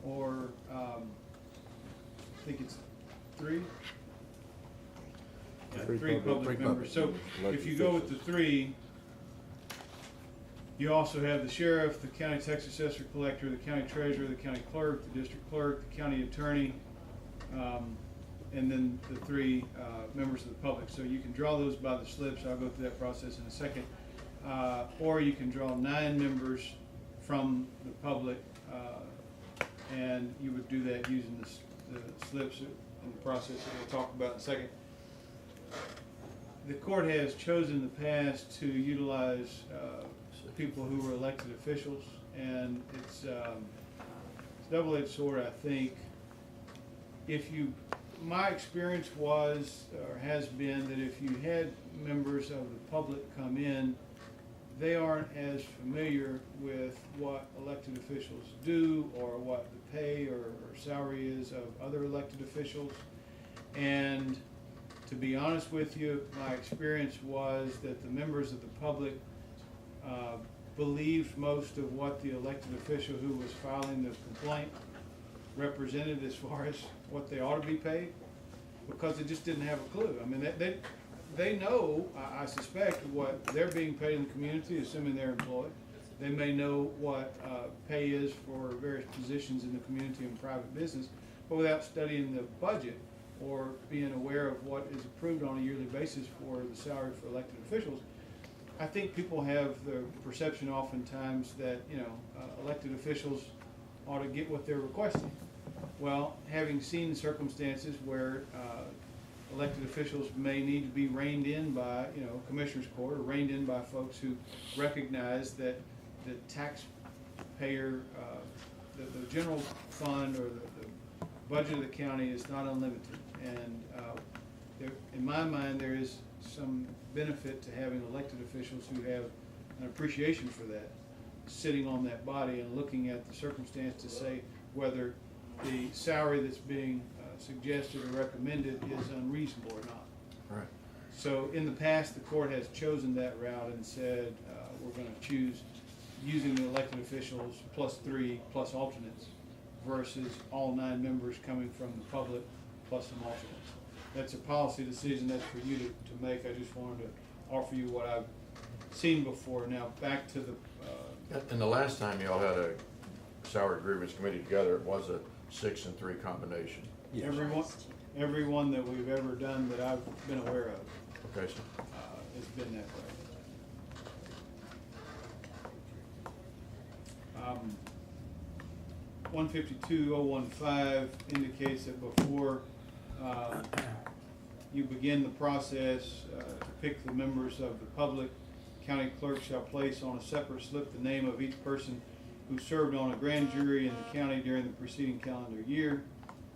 or I think it's 3? Yeah, three public members. So if you go with the 3, you also have the sheriff, the county tax assessor collector, the county treasurer, the county clerk, the district clerk, the county attorney, and then the 3 members of the public. So you can draw those by the slips. I'll go through that process in a second. Or you can draw 9 members from the public, and you would do that using the slips in the process that we'll talk about in a second. The court has chosen in the past to utilize people who were elected officials, and it's double-edged sword, I think. My experience was, or has been, that if you had members of the public come in, they aren't as familiar with what elected officials do or what the pay or salary is of other elected officials. And to be honest with you, my experience was that the members of the public believed most of what the elected official who was filing the complaint represented as far as what they ought to be paid, because they just didn't have a clue. I mean, they know, I suspect, what they're being paid in the community, assuming they're employed. They may know what pay is for various positions in the community and private business, but without studying the budget or being aware of what is approved on a yearly basis for the salary for elected officials, I think people have the perception oftentimes that, elected officials ought to get what they're requesting. Well, having seen circumstances where elected officials may need to be reined in by, Commissioners Court, or reined in by folks who recognize that the taxpayer, the general fund or the budget of the county is not unlimited. And in my mind, there is some benefit to having elected officials who have an appreciation for that, sitting on that body and looking at the circumstance to say whether the salary that's being suggested or recommended is unreasonable or not. Right. So in the past, the court has chosen that route and said, we're going to choose using the elected officials +3 plus alternates versus all 9 members coming from the public plus some alternates. That's a policy decision that's for you to make. I just wanted to offer you what I've seen before. Now back to the And the last time y'all had a salary grievance committee together, it was a 6 and 3 combination. Yes. everyone that we've ever done that I've been aware of. Okay, sir. It's been that way. 152.015 indicates that before you begin the process to pick the members of the public, county clerk shall place on a separate slip the name of each person who served on a grand jury in the county during the preceding calendar year.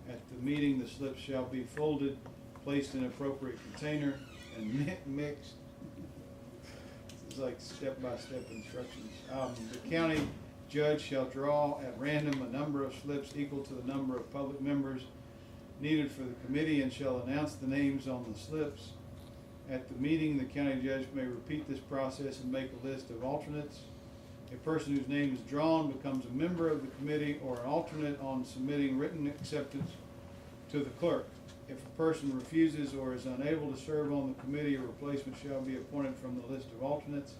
At the meeting, the slip shall be folded, placed in an appropriate container, and mixed. It's like step-by-step instructions. The county judge shall draw at random a number of slips equal to the number of public members needed for the committee and shall announce the names on the slips. At the meeting, the county judge may repeat this process and make a list of alternates. A person whose name is drawn becomes a member of the committee or an alternate on submitting written acceptance to the clerk. If a person refuses or is unable to serve on the committee, a replacement shall be appointed from the list of alternates.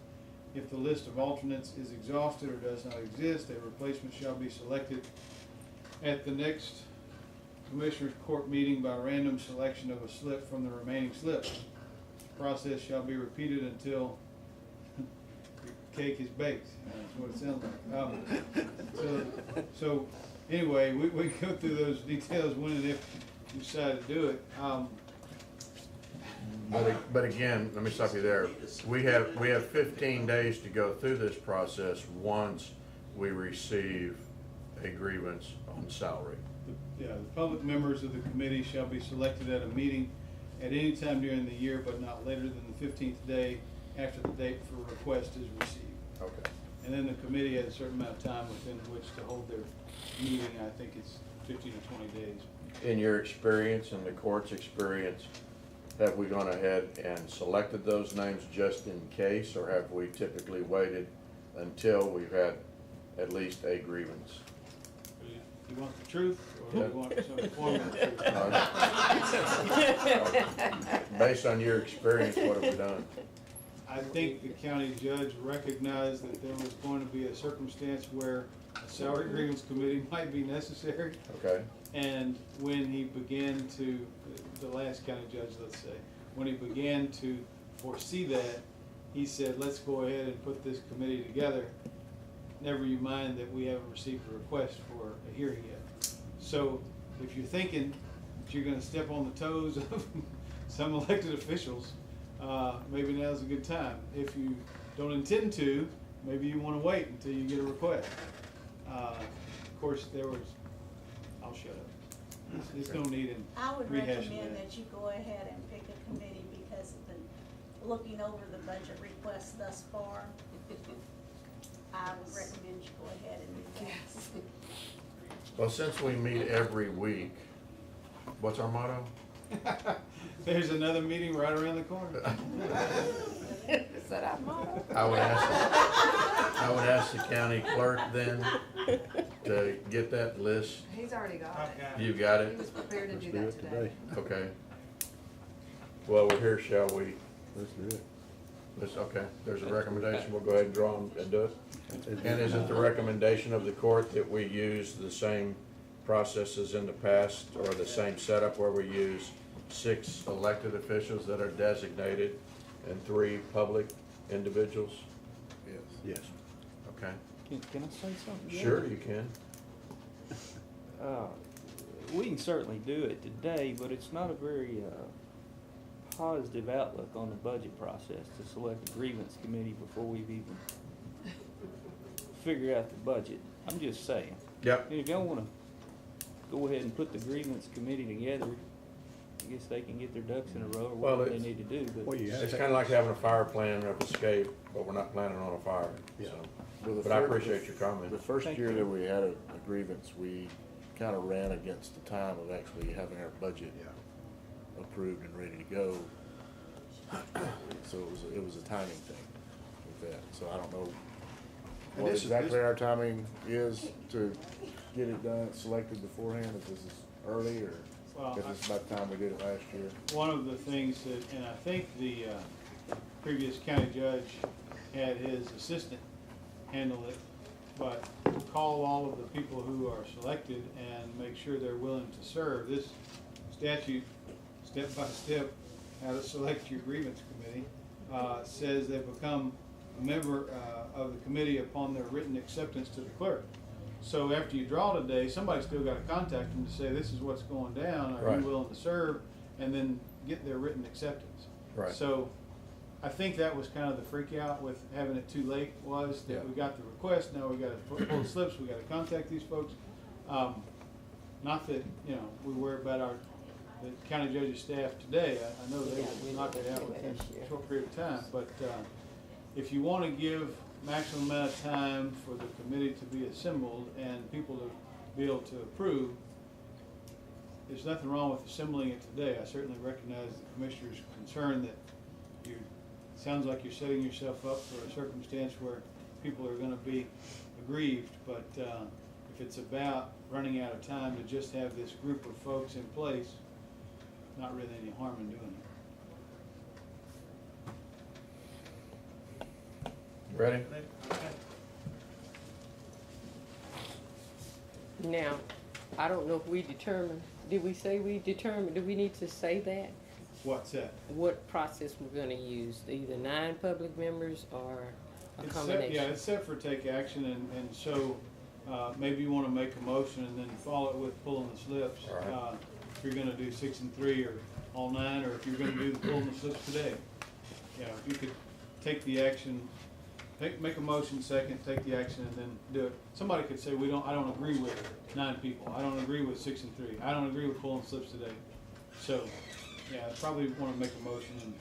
If the list of alternates is exhausted or does not exist, a replacement shall be selected at the next Commissioners Court meeting by random selection of a slip from the remaining slips. The process shall be repeated until the cake is baked. That's what it sounds like. So anyway, we go through those details when and if you decide to do it. But again, let me stop you there. We have 15 days to go through this process once we receive a grievance on salary. Yeah, the public members of the committee shall be selected at a meeting at any time during the year, but not later than the 15th day after the date for request is received. Okay. And then the committee has a certain amount of time within which to hold their meeting. I think it's 15 or 20 days. In your experience and the court's experience, have we gone ahead and selected those names just in case, or have we typically waited until we've had at least a grievance? You want the truth, or you want some form of the truth? Based on your experience, what have we done? I think the county judge recognized that there was going to be a circumstance where a salary grievance committee might be necessary. Okay. And when he began to, the last county judge, let's say, when he began to foresee that, he said, let's go ahead and put this committee together. Never you mind that we haven't received a request for a hearing yet. So if you're thinking that you're gonna step on the toes of some elected officials, maybe now's a good time. If you don't intend to, maybe you wanna wait until you get a request. Of course, I'll shut up. There's no need in I would rehashing recommend that. that you go ahead and pick a committee because of the, looking over the budget requests thus far, I would recommend you go ahead and do that. Well, since we meet every week, what's our motto? There's another meeting right around the corner. Is that our motto? I would ask the county clerk then to get that list He's already got it. You got He it? was prepared to Let's do do that it today. Okay. Well, we're here, shall we? Let's do it. Okay, there's a recommendation, we'll go ahead and draw them and do it. And is it the recommendation of the court that we use the same processes in the past, or the same setup where we use 6 elected officials that are designated and 3 public individuals? Yes. Yes. Okay. Can I say something? Judge? Sure, you can. We can certainly do it today, but it's not a very positive outlook on the budget process to select a grievance committee before we've even figured out the budget. I'm just saying. Yep. And if y'all wanna go ahead and put the grievance committee together, I guess they can get their ducks in a row or Well, whatever they it's- need to do, but. Well, you It's kinda like having a fire plan of escape, but we're not planning on a fire, Yeah. so. Well, the But I fir- appreciate your comment. The first Thank year you. that we had a grievance, we kind of ran against the time of actually having our budget approved and ready to go. So it was a timing thing with that. So I don't know And what this is- exactly this- our timing is to get it done, selected beforehand, if this is early or Well, if it's about the time we did it last year. One of the things that, and I think the previous county judge had his assistant handle it, but call all of the people who are selected and make sure they're willing to serve. This statute, step by step, how to select your grievance committee, says they become a member of the committee upon their written acceptance to the clerk. So after you draw today, somebody's still gotta contact them to say, this is what's going down, are Right. you willing to serve? And then get their written acceptance. Right. So I think that was kind of the freak out with having it too late, was that we got the request, now we gotta pull the slips, we gotta contact these folks. Not that, you know, we worry about the county judge's staff today, I know they will knock it out within a short period of time, but, if you wanna give maximum amount of time for the committee to be assembled and people to be able to approve, there's nothing wrong with assembling it today. I certainly recognize the commissioner's concern that sounds like you're setting yourself up for a circumstance where people are gonna be aggrieved, but, if it's about running out of time to just have this group of folks in place, not really any harm in doing it. Ready? Now, I don't know if we determined, did we say we determined, do we need to say that? What's that? What process we're gonna use, either 9 public members or a It's set, combination? yeah, it's set for take action, and so, maybe you wanna make a motion and then follow it with pulling the slips. All right. If you're gonna do 6 and 3 or all 9, or if you're gonna do the pulling the slips today. Yeah, if you could take the action, make a motion second, take the action and then do it. Somebody could say, I don't agree with 9 people, I don't agree with 6 and 3, I don't agree with pulling slips today. So, yeah, I probably wanna make a motion and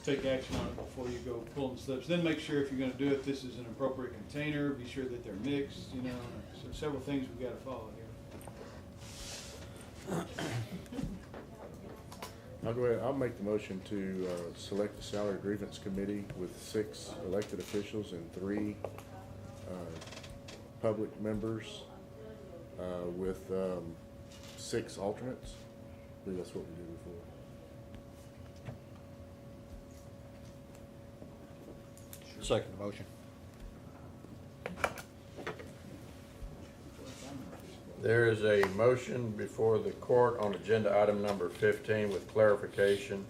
take action on it before you go pulling slips. Then make sure if you're gonna do it, this is an appropriate container, be sure that they're mixed, you know, so several things we've gotta follow here. I'll go ahead, I'll make the motion to select the salary grievance committee with 6 elected officials and 3 public members with 6 alternates. I believe that's what we did before. Second motion. There is a motion before the court on agenda item number 15 with clarification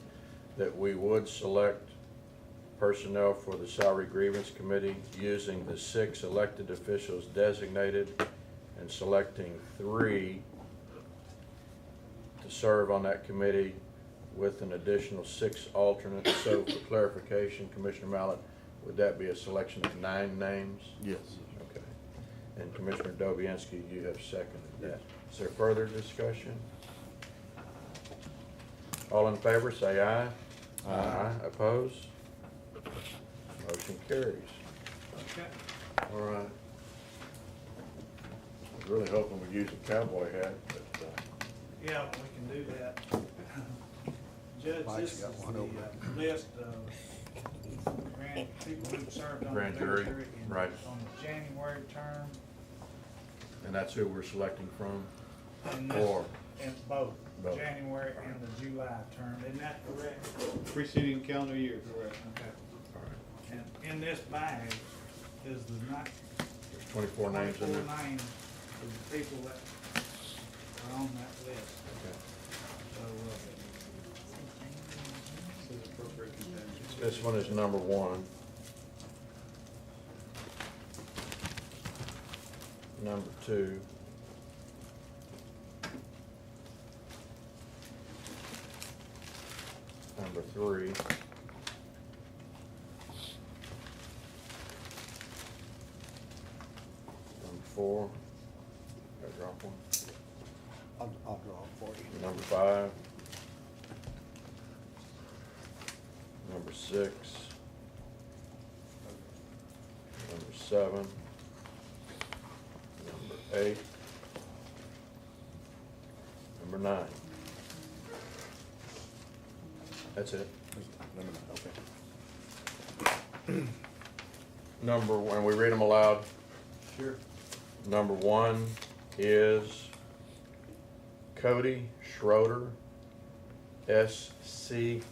that we would select personnel for the salary grievance committee using the 6 elected officials designated and selecting 3 to serve on that committee with an additional 6 alternates. So for clarification, Commissioner Mallett, would that be a selection of 9 names? Yes. Okay. And Commissioner Dobianski, you have seconded that. Is there further discussion? All in favor, say aye. Aye. Opposed? Motion carries. Okay. All right. I was really hoping we'd use a cowboy hat, but, Yeah, we can do that. Judge, Mike's this is got one over the list of people who served on the Grand jury, jury right. on the January term. and that's who we're selecting from? in this, Or in both, both. January and the July term, isn't that correct? Preceding calendar year, correct. Okay. And in this bag is the There's 24 names in there. 24 names of the people that are on that list. Okay. So, Says appropriate contingency. This one is number 1. Number 2. Number 3. Number 4. Gotta drop one. I'll draw it for you. Number 5. Number 6. Number 7. Number 8. Number 9. That's it. Okay. Number, when we read them aloud, Sure. number 1 is Cody Schroeder, SCHROEDER.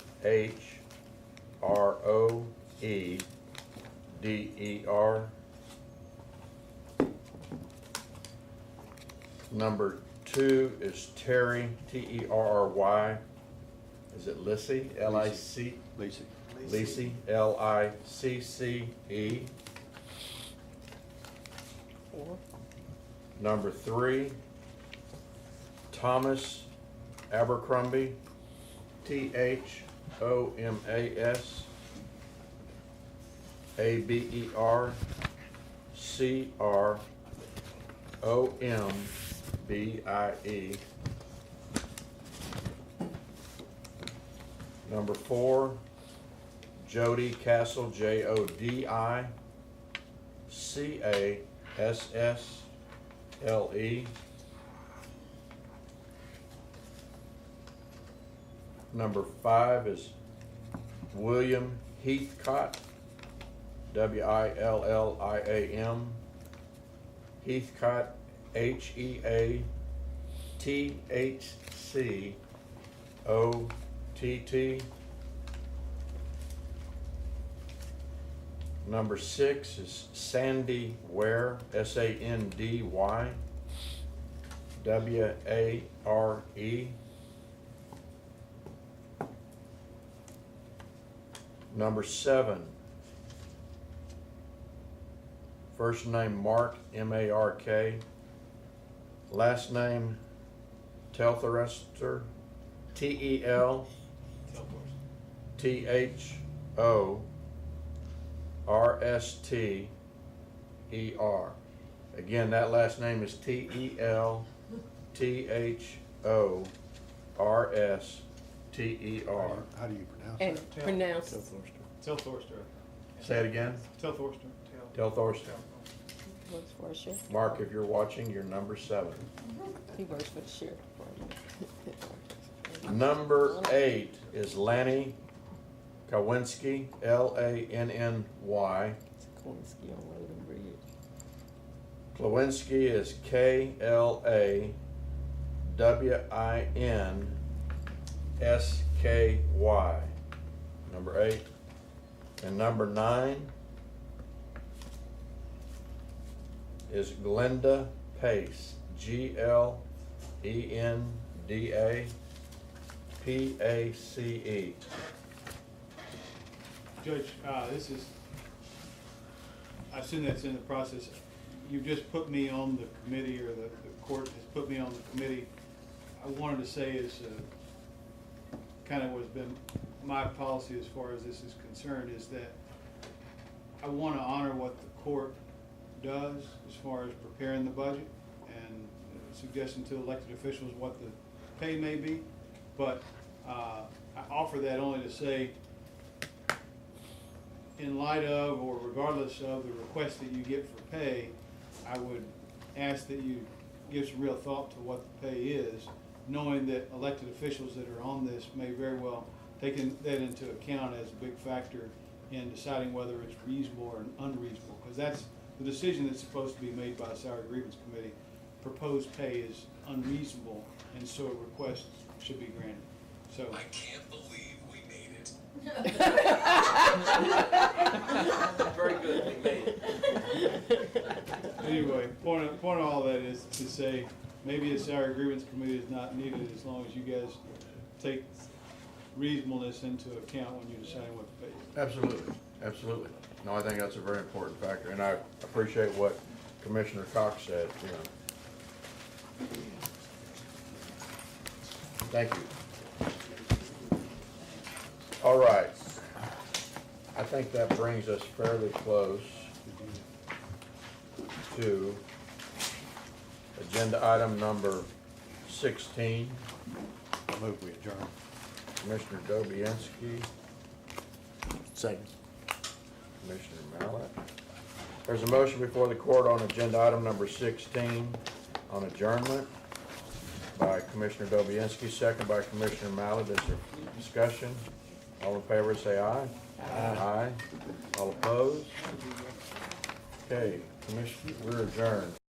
Number 2 is Terry, TERRY. Is it Lissy? L-I-C? Lacey. Lisi, Licce. Number 3, Thomas Abercrombie, THOMAS ABERCROMBIE. Number 4, Jody Castle, JODICASSLE. Number 5 is William Heathcott, WILLIAM. Heathcott, HEATHCOTT. Number 6 is Sandy Ware, SANDY WARE. Number 7, first name Mark, MARK, last name Telthorester, TELTHORSTER. Again, that last name is TELTHORSTER. How do you pronounce And it? pronounce it. Telthorster. Say it again. Telthorster. Telthorster. Works for a sheriff. Mark, if you're watching, you're number 7. He works for the sheriff department. Number 8 is Lanny Kowinski, LANNY. Kowinski on Road and Bridge. Klawinski is KLAWINSKY. Number 8. And number 9 is Glenda Pace, GLENDA PACE. Judge, this is, I assume that's in the process. You just put me on the committee, or the court has put me on the committee. I wanted to say is, kind of what's been my policy as far as this is concerned, is that I want to honor what the court does as far as preparing the budget and suggesting to elected officials what the pay may be. But I offer that only to say, in light of or regardless of the request that you get for pay, I would ask that you give some real thought to what the pay is, knowing that elected officials that are on this may very well take that into account as a big factor in deciding whether it's reasonable or unreasonable, because that's the decision that's supposed to be made by the Salary Grievance Committee. proposed pay is unreasonable, and so a request should be granted. So. I can't believe we made it. Very good, we made it. Anyway, point of all that is to say, maybe a salary grievance committee is not needed as long as you guys take reasonableness into account when you decide what to pay. Absolutely, absolutely. No, I think that's a very important factor, and I appreciate what Commissioner Cox said, you know. Thank you. All right. I think that brings us fairly close to agenda item number 16. I move we adjourn. Commissioner Dobianski, Second. Commissioner Mallett. There's a motion before the court on agenda item number 16 on adjournment by Commissioner Dobianski, second by Commissioner Mallett. Is there discussion? All in favor say aye. Aye. All opposed? Okay, Commissioner, we're adjourned.